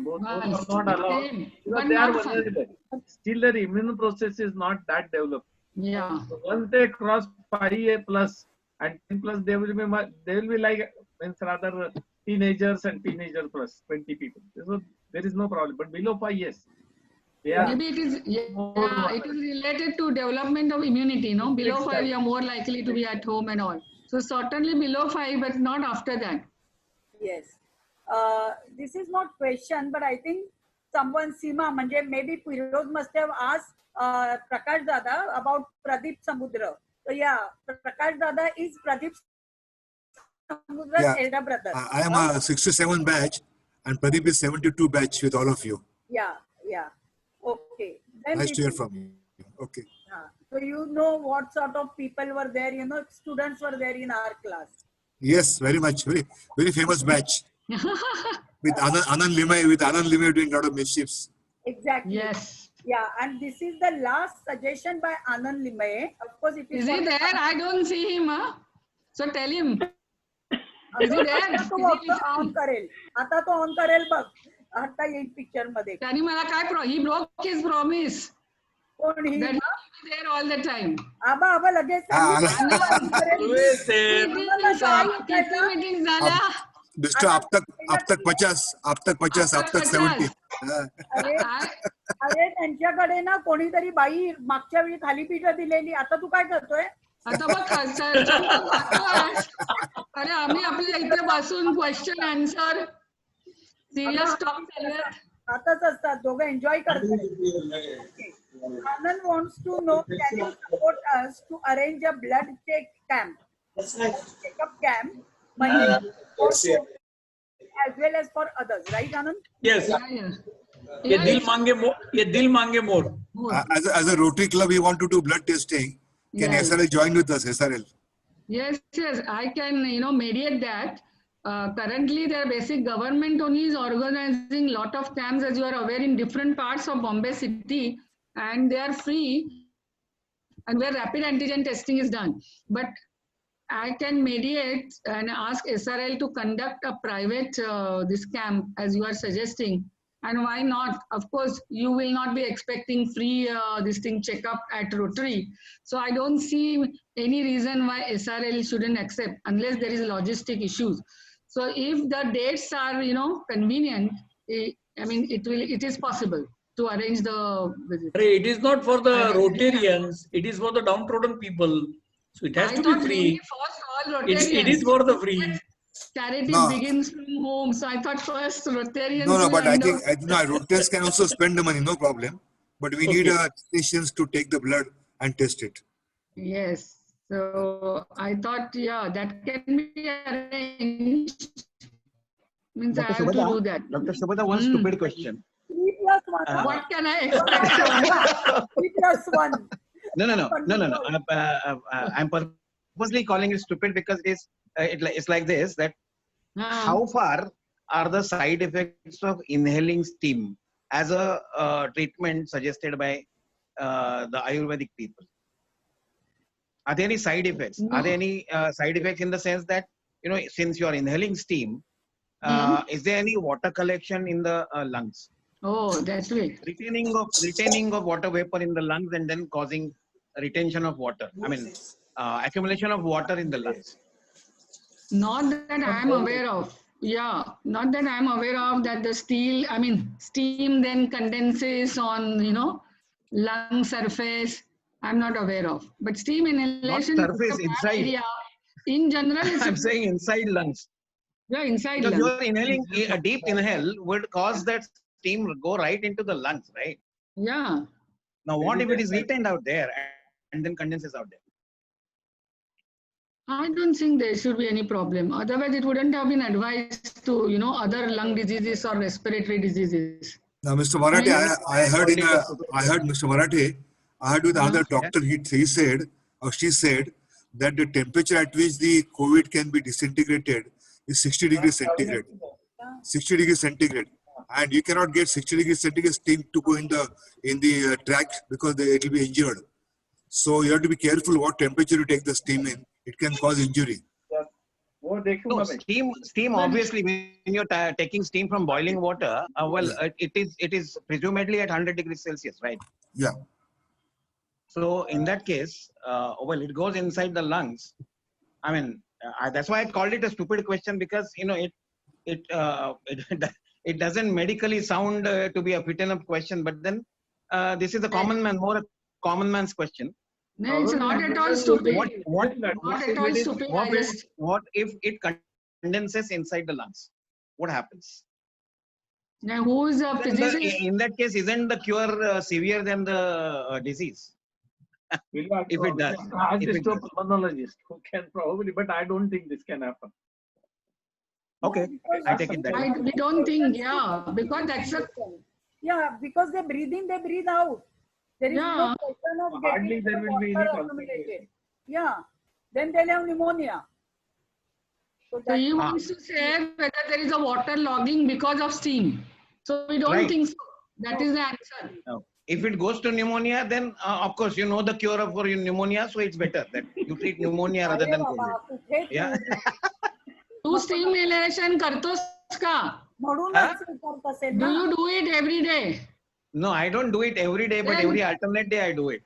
Both are not allowed because they are vulnerable. Still their immune process is not that developed. Yeah. So once they cross 5 plus and 10 plus, they will be like rather teenagers and teenager plus 20 people. So there is no problem. But below 5, yes. Maybe it is it is related to development of immunity, no? Below 5 you are more likely to be at home and all. So certainly below 5, but not after that. Yes. This is not question, but I think someone, Seema, maybe Firoz must have asked Prakash Dada about Pradeep Samudra. So yeah, Prakash Dada is Pradeep Samudra's elder brother. I am a 67 batch and Pradeep is 72 batch with all of you. Yeah. Okay. Then Nice to hear from you. Okay. So you know what sort of people were there, students were there in our class. Yes, very much. Very, very famous batch. with Anand Limay doing a lot of mischiefs. Exactly. Yes. Yeah, and this is the last suggestion by Anand Limay. Of course, it is he there? I don't see him. So tell him. Is he there? आता तो on करेल बघ. आता येईल picture मध्ये. त्याने मला काय he broke his promise. कोण ही? That he will be there all the time. आबा लगेच. किती मीटिंग झाल्या? Mister, अब तक 50, अब तक 70. अरे त्यांच्याकडे ना कोणीतरी बाई मागच्या वेळी थालीपीठ दिलेली. आता तू काय करतोय? आता बघ अरे आम्ही आपल्या इथे बसून क्वेश्चन आन्सर सिरियस टॉक चालूयात. आताच असतात दोघं एन्जॉय करतात. Anand wants to know, can you support us to arrange a blood check camp? Checkup camp, for COVID as well as for others, right, Anand? Yes. Yeah, ये दिल मांगे मोर. As a Rotary Club, we want to do blood testing. Can Yes. SRL join with us? SRL. Yes, I can, mediate that. Currently, their basic government only is organizing lot of camps, as you are aware, in different parts of Bombay city, and they are free, and where rapid antigen testing is done. But I can mediate and ask SRL to conduct a private this camp, as you are suggesting. And why not? Of course, you will not be expecting free this thing checkup at Rotary. So I don't see any reason why SRL shouldn't accept unless there is logistic issues. So if the dates are, convenient, it is possible to arrange the visit. It is not for the Rotarians. It is for the downtrodden people. So it has to be free. It is for the free. Charity begins from home. So I thought first Rotarians. No, but I think Rotarians can also spend the money, no problem. But we need technicians to take the blood and test it. Yes. So I thought, that can be arranged. Means Dr. I have to do that. Dr. Subhada, one stupid question. 3 plus 1. What can I expect? 3 plus 1. No. I'm purposely calling it stupid because it's like this, that how far are the side effects of inhaling steam as a treatment suggested by the Ayurvedic people? Are there any side effects? No. Are there any side effects in the sense that, since you are inhaling steam, is there any water collection in the lungs? Oh, that's it. Retaining of water vapor in the lungs and then causing retention of water. Accumulation of water in the lungs. Not that I am aware of. Yeah, not that I am aware of that the steam then condenses on, lung surface. I'm not aware of. But steam inhalation. Not surface, inside. Area, in general, I'm saying inside lungs. Yeah, inside because lungs. you're inhaling, a deep inhale would cause that steam go right into the lungs, right? Yeah. Now, what if it is retained out there and then condenses out there? I don't think there should be any problem. Otherwise, it wouldn't have been advised to, other lung diseases or respiratory diseases. Now, Mr. Marathi, I heard Mr. Marathi, I heard with another doctor, he said, or she said, that the temperature at which the COVID can be disintegrated is 60 degrees centigrade. 60 degrees centigrade. And you cannot get 60 degrees centigrade steam to go in the tract because it will be injured. So you have to be careful what temperature you take the steam in. It can cause injury. No, steam obviously, when you're taking steam from boiling water, it is presumably at 100 degrees Celsius, right? Yeah. So in that case, it goes inside the lungs. That's why I called it a stupid question, because it doesn't medically sound to be a fit enough question. But then this is a more a common man's question. No, it's not at all stupid. What if it condenses inside the lungs? What happens? Now, who is a physicist? In that case, isn't the cure severe than the disease? If it does. Ask this to a pulmonologist who can probably, but I don't think this can happen. Okay, I take it that way. We don't think, because that's a... Yeah, because they breathe in, they breathe out. There is no question of Hardly getting there will be water any accumulated. Yeah, then they'll have pneumonia. So he wants to say whether there is a water logging because of steam. So we don't think so. That is the answer. No. If it goes to pneumonia, then of course you know the cure for pneumonia, so it's better that you treat pneumonia rather than COVID. Yeah. तू steam inhalation करतोस का? Do you do it every day? No, I don't do it every day, but every alternate day I do it.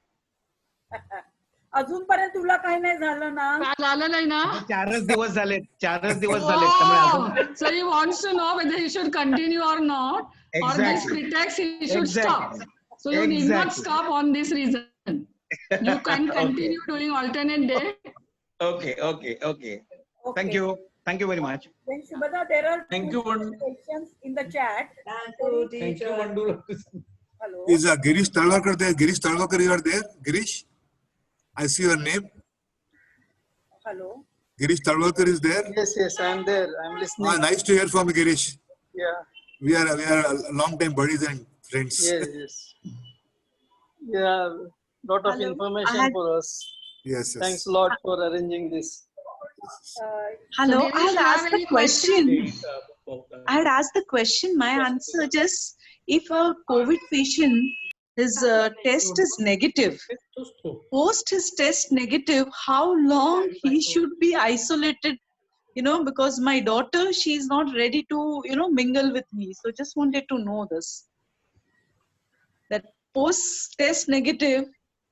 अजूनपर्यंत तुला काही नाही झालं ना? झालं नाही ना? 4 दिवस झाले. So he wants to know whether he should continue or not, or this pretext he should stop. So you need not stop on this reason. You can continue doing alternate day. Okay. Thank you very much. Then Shubhada, there are questions in the chat. Thank you, Vandu. Hello. Is Girish Talwalkar there? Girish Talwalkar, you are there? Girish? I see your name. Hello. Girish Talwalkar is there? Yes, yes, I'm there. I'm listening. Nice to hear from you, Girish. Yeah. We are long time buddies and friends. Yes, yes. Yeah, lot of Hello. information for us. Yes, yes. Thanks a lot for arranging this. Hello, So I had Girish, you have asked the any question. I had asked the question. My answer just if a COVID patient, his test is negative, post his test negative, how long he should be isolated? You know, because my daughter, she's not ready to, mingle with me. So just wanted to know this. That post test negative,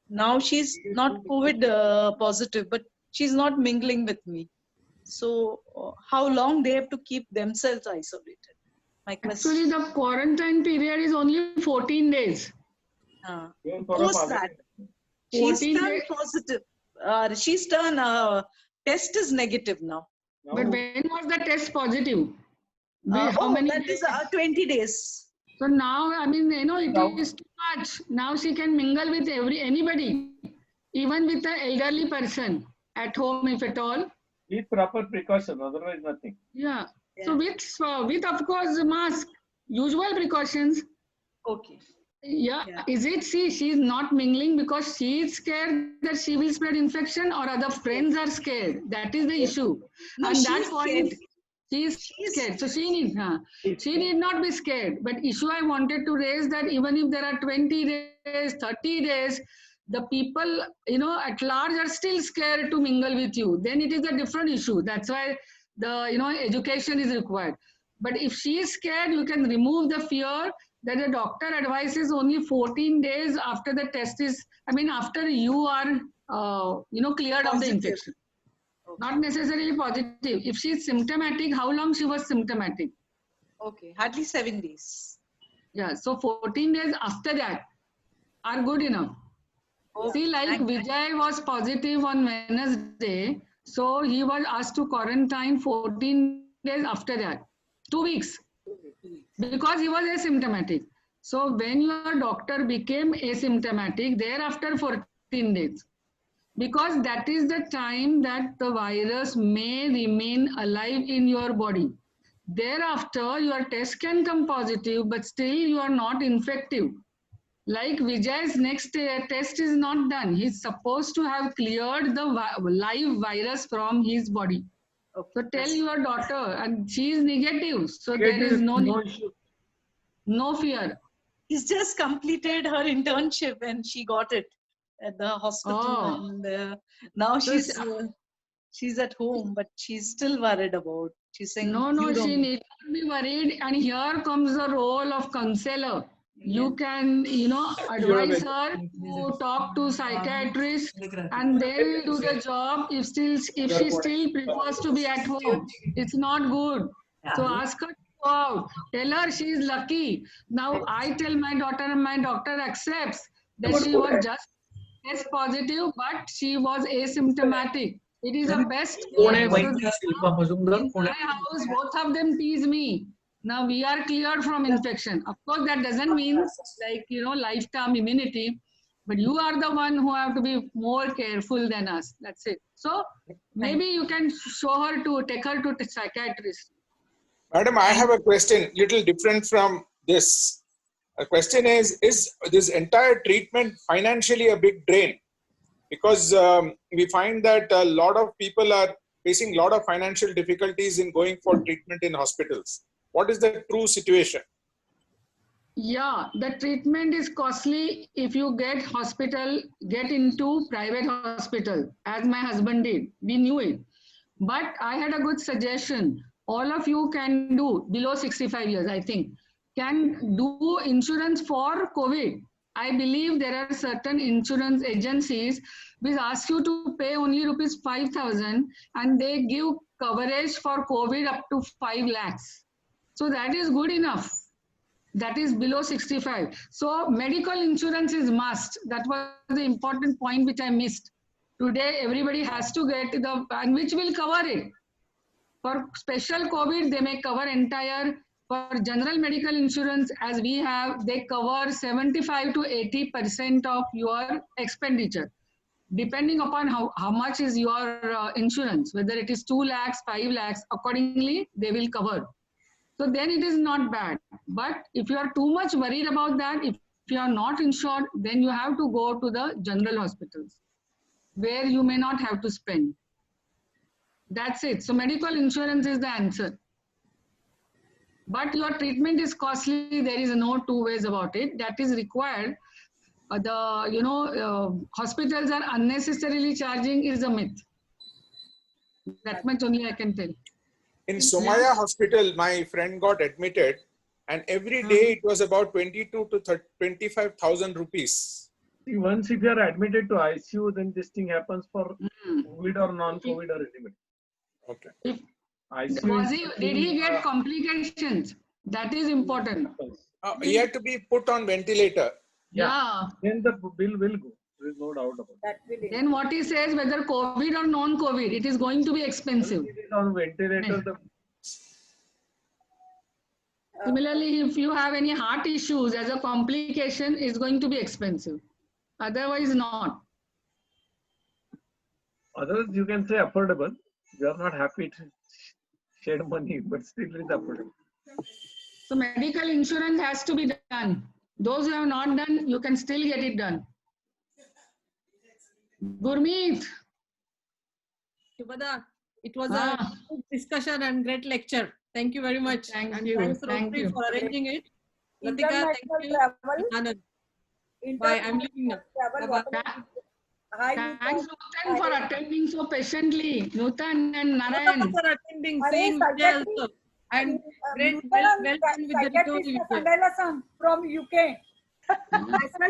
now she's not COVID positive, but she's not mingling with me. So how long they have to keep themselves isolated? My question. Actually, the quarantine period is only 14 days. Post that, she's 14 turned days. positive. She's turned test is negative now. But when was the test positive? How many that days? is 20 days. So now, I mean, it is too much. Now she can mingle with anybody, even with an elderly person at home, if at all. With proper precaution, otherwise nothing. Yeah. So with of course mask, usual precautions. Okay. Yeah. Is it she's not mingling because she is scared that she will spread infection, or other friends are scared? That is the issue. No, And that she's point, scared. she is scared. So she need not be scared. But issue I wanted to raise that even if there are 20 days, 30 days, the people, at large are still scared to mingle with you. Then it is a different issue. That's why the, education is required. But if she is scared, you can remove the fear that the doctor advises only 14 days after the test is, after you are, cleared of the infection. Not necessarily positive. If she is symptomatic, how long she was symptomatic? Okay, hardly 7 days. Yeah, so 14 days after that are good enough. See, like Vijay was positive on Wednesday, so he was asked to quarantine 14 days after that, 2 weeks, because he was asymptomatic. So when your doctor became asymptomatic, thereafter 14 days, because that is the time that the virus may remain alive in your body. Thereafter, your test can come positive, but still you are not infective. Like Vijay's next test is not done. He's supposed to have cleared the live virus from his body. Okay. So tell your daughter, and she is negative. So there is no fear. He's just completed her internship and she got it at the hospital. And now she's at home, but she's still worried about. She's saying, no, she need not be worried. And here comes the role of counselor. You can, advise her to talk to psychiatrist, and they will do the job if she still prefers to be at home. It's not good. So ask her to go out. Tell her she is lucky. Now I tell my daughter, and my doctor accepts that she was just test positive, but she was asymptomatic. It is the best. In my house, both of them tease me. Now we are cleared from infection. Of course, that doesn't mean lifetime immunity, but you are the one who have to be more careful than us. That's it. So maybe you can take her to psychiatrist. Madam, I have a question, little different from this. The question is this entire treatment financially a big drain? Because we find that a lot of people are facing a lot of financial difficulties in going for treatment in hospitals. What is the true situation? Yeah, the treatment is costly if you get into private hospital, as my husband did. We knew it. But I had a good suggestion. All of you can do, below 65 years, I think, can do insurance for COVID. I believe there are certain insurance agencies which ask you to pay only rupees 5,000 and they give coverage for COVID up to 5 lakhs. So that is good enough. That is below 65. So medical insurance is must. That was the important point which I missed. Today, everybody has to get and which will cover it. For special COVID, they may cover entire For general medical insurance, as we have, they cover 75 to 80% of your expenditure, depending upon how much is your insurance, whether it is 2 lakhs, 5 lakhs, accordingly, they will cover. So then it is not bad. But if you are too much worried about that, if you are not insured, then you have to go to the general hospitals, where you may not have to spend. That's it. So medical insurance is the answer. But your treatment is costly. There is no two ways about it. That is required. Hospitals are unnecessarily charging is a myth. That much only I can tell. In Somaya Hospital, my friend got admitted, and every day it was about 22 to 25,000 rupees. See, once if you are admitted to ICU, then this thing happens for COVID or non-COVID or anybody. Okay. Did he get complications? That is important. He had to be put on ventilator. Yeah. Then the bill will go. There is no doubt about it. Then what he says, whether COVID or non-COVID, it is going to be expensive. It is on ventilator. Similarly, if you have any heart issues as a complication, it's going to be expensive. Otherwise, not. Others, you can say affordable. You are not happy to shed money, but still it is affordable. So medical insurance has to be done. Those who have not done, you can still get it done. Gurmeet. Shubhada, it was a good discussion and great lecture. Thank you very much. Thank and you. Thanks, Thank Rotary, you. for arranging it. Latika, International thank you. travel. Anand. Bye. I'm leaving now. Hi, Thanks, Nutan, for attending so patiently. Nutan and Narayan. For attending, saying also. And great, well done with the recovery. From UK.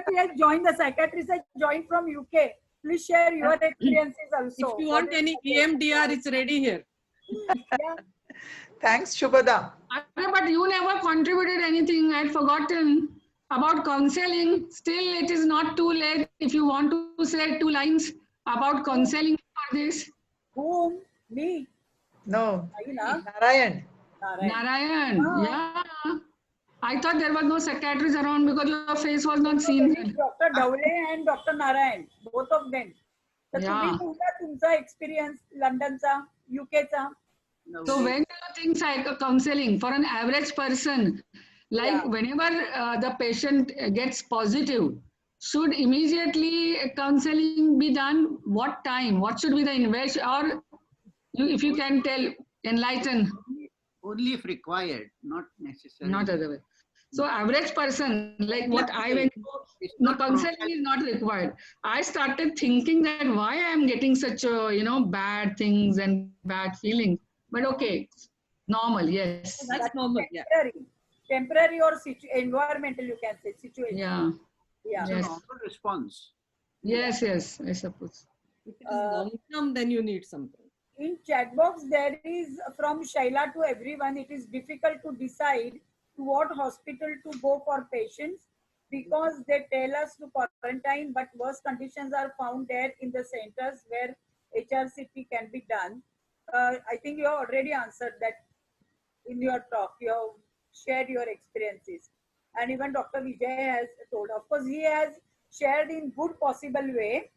He has joined, the psychiatrist has joined from UK. Please share your experiences also. If you want any EMDR, it's ready here. Yeah. Thanks, Shubhada. But you never contributed anything. I had forgotten about counseling. Still, it is not too late if you want to say 2 lines about counseling for this. Whom? Me? No. Narayan. Narayan. Yeah. I thought there was no psychiatrist around because your face was not seen. Dr. Dawle and Dr. Narayan, both of them. So Yeah. तुमचा experience Londonचा, UKचा. So when do you think counseling for an average person, like whenever the patient gets positive, should immediately counseling be done? What time? What should be the invest? Or if you can tell, enlighten. Only if required, not necessarily. Not otherwise. So average person, like what I went through, no counseling is not required. I started thinking that why I am getting such bad things and bad feelings. But okay, normal, yes. That's normal, yeah. Temporary or environmental, you can say, situation. Yeah. Yeah. It's a normal response. Yes, yes, I suppose. If it is long term, then you need something. In chat box, there is from Shaila to everyone, it is difficult to decide to what hospital to go for patients because they tell us to quarantine, but worse conditions are found there in the centers where HRCP can be done. I think you have already answered that in your talk. You have shared your experiences. And even Dr. Vijay has told. Of course, he has shared in good possible way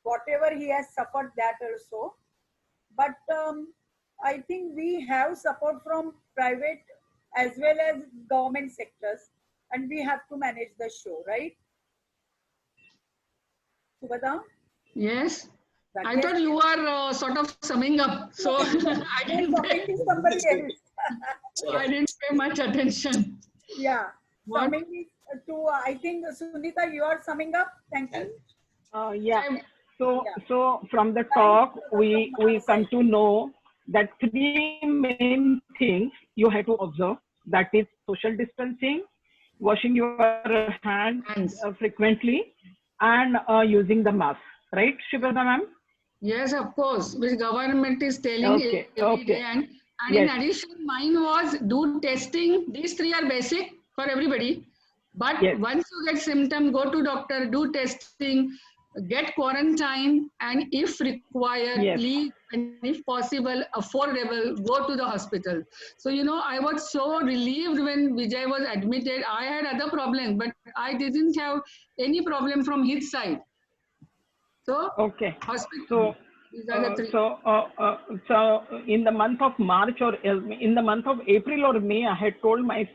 whatever he has suffered that also. But I think we have support from private as well as government sectors, and we have to manage the show, right? Shubhada? Yes. I thought you were sort of summing up, so I didn't pay, I didn't pay much attention. Yeah. Summing to, I think, Sunita, you are summing up. Thank you. Yeah. So from the talk, we come to know that 3 main things you have to observe. That is social distancing, washing your hands frequently, and using the mask. Right, Shubhada ma'am? Yes, of course. Which government is telling every day. And in addition, mine was do testing. These 3 are basic for everybody. But once you get symptom, go to doctor, do testing. get quarantine, and if required, Yes. please, and if possible, affordable, go to the hospital. So, I was so relieved when Vijay was admitted. I had other problems, but I didn't have any problem from his side. So, Okay. hospital. These are the three. So in the month of March or in the month of April or May, I had told my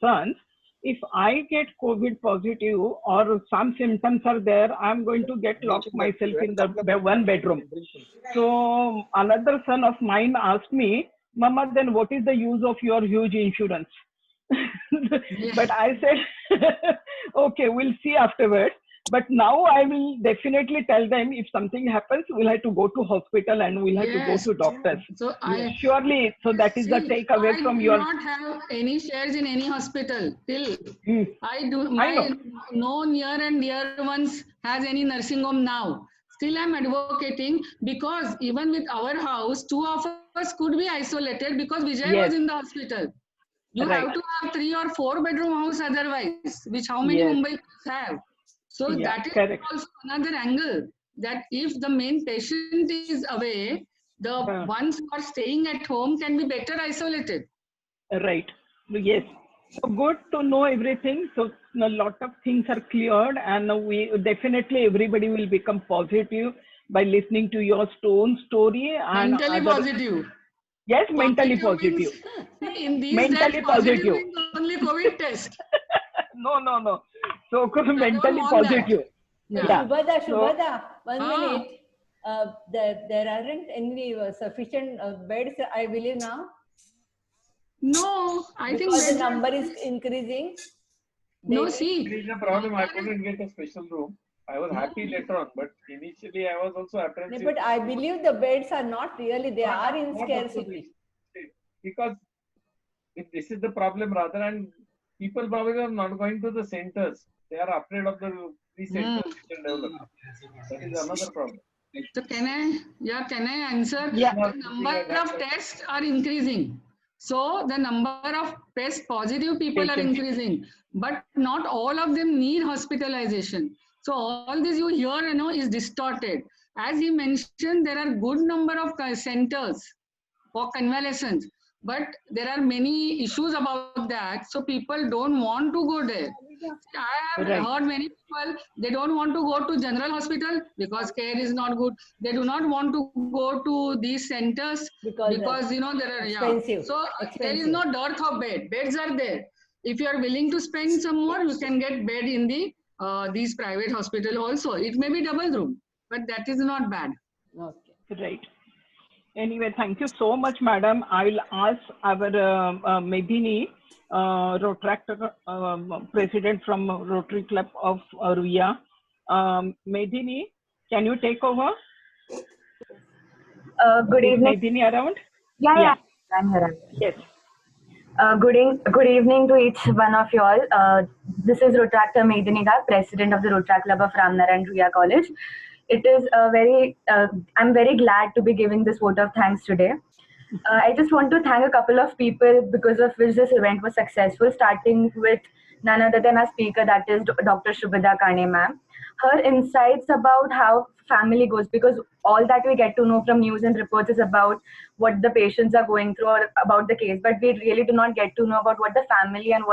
sons, if I get COVID positive or some symptoms are there, I'm going to get locked myself in the one bedroom. So another son of mine asked me, Mama, then what is the use of your huge insurance? But I said, okay, we'll see afterwards. But now I will definitely tell them if something happens, we'll have to go to hospital and we'll have to go to doctors. So Surely, so that is the takeaway from your. I do not have any shares in any hospital till I do. No near and dear ones has any nursing home now. Still, I'm advocating because even with our house, 2 of us could be isolated because Vijay was in the hospital. You have to have 3 or 4 bedroom house otherwise, which how many Mumbai have. So that is also another angle, that if the main patient is away, the ones who are staying at home can be better isolated. Right. Yes. So good to know everything. So a lot of things are cleared, and we definitely everybody will become positive by listening to your story. And Mentally positive. Yes, mentally positive. In these mentally days, positive. Means only COVID test. No. So mentally positive. Yeah. Shubhada, 1 minute. There aren't any sufficient beds, I believe now. No, I think because the number is increasing. No, see. There is a problem. I couldn't get a special room. I was happy later on, but initially I was also apprehensive. But I believe the beds are not really, they are in scarcity. Because if this is the problem, rather, and people probably are not going to the centers. They are afraid of the centers which can develop. That is another problem. So can I answer? Yeah. The number of tests are increasing. So the number of test positive people are increasing, but not all of them need hospitalization. So all this you hear, is distorted. As he mentioned, there are good number of centers for convalescence, but there are many issues about that. So people don't want to go there. I have heard many people, they don't want to go to general hospital because care is not good. They do not want to go to these centers because there are expensive. So there is no dearth of bed. Beds are there. If you are willing to spend some more, you can get bed in the these private hospital also. It may be double room, but that is not bad. Okay. Right. Anyway, thank you so much, madam. I will ask our Medini, Rotractor president from Rotary Club of Ruia. Medini, can you take over? Good evening. Is Medini around? Yeah, I'm here. Yes. Good evening to each one of you all. This is Rotractor Medini Garg, president of the Rotary Club of Ramnarayan Ruia College. It is I'm very glad to be giving this vote of thanks today. I just want to thank a couple of people because of which this event was successful, starting with none other than our speaker, that is Dr. Shubhada Kane ma'am. Her insights about how family goes, because all that we get to know from news and reports is about what the patients are going through or about the case, but we really do not get to know about what the family and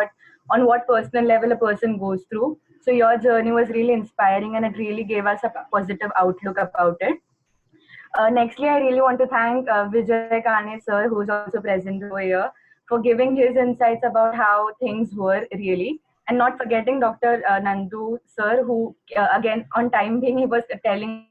on what personal level a person goes through. So your journey was really inspiring and it really gave us a positive outlook about it. Nextly, I really want to thank Vijay Kane sir, who is also present over here, for giving his insights about how things were really. And not forgetting Dr. Nandu sir, who again on time being, he was telling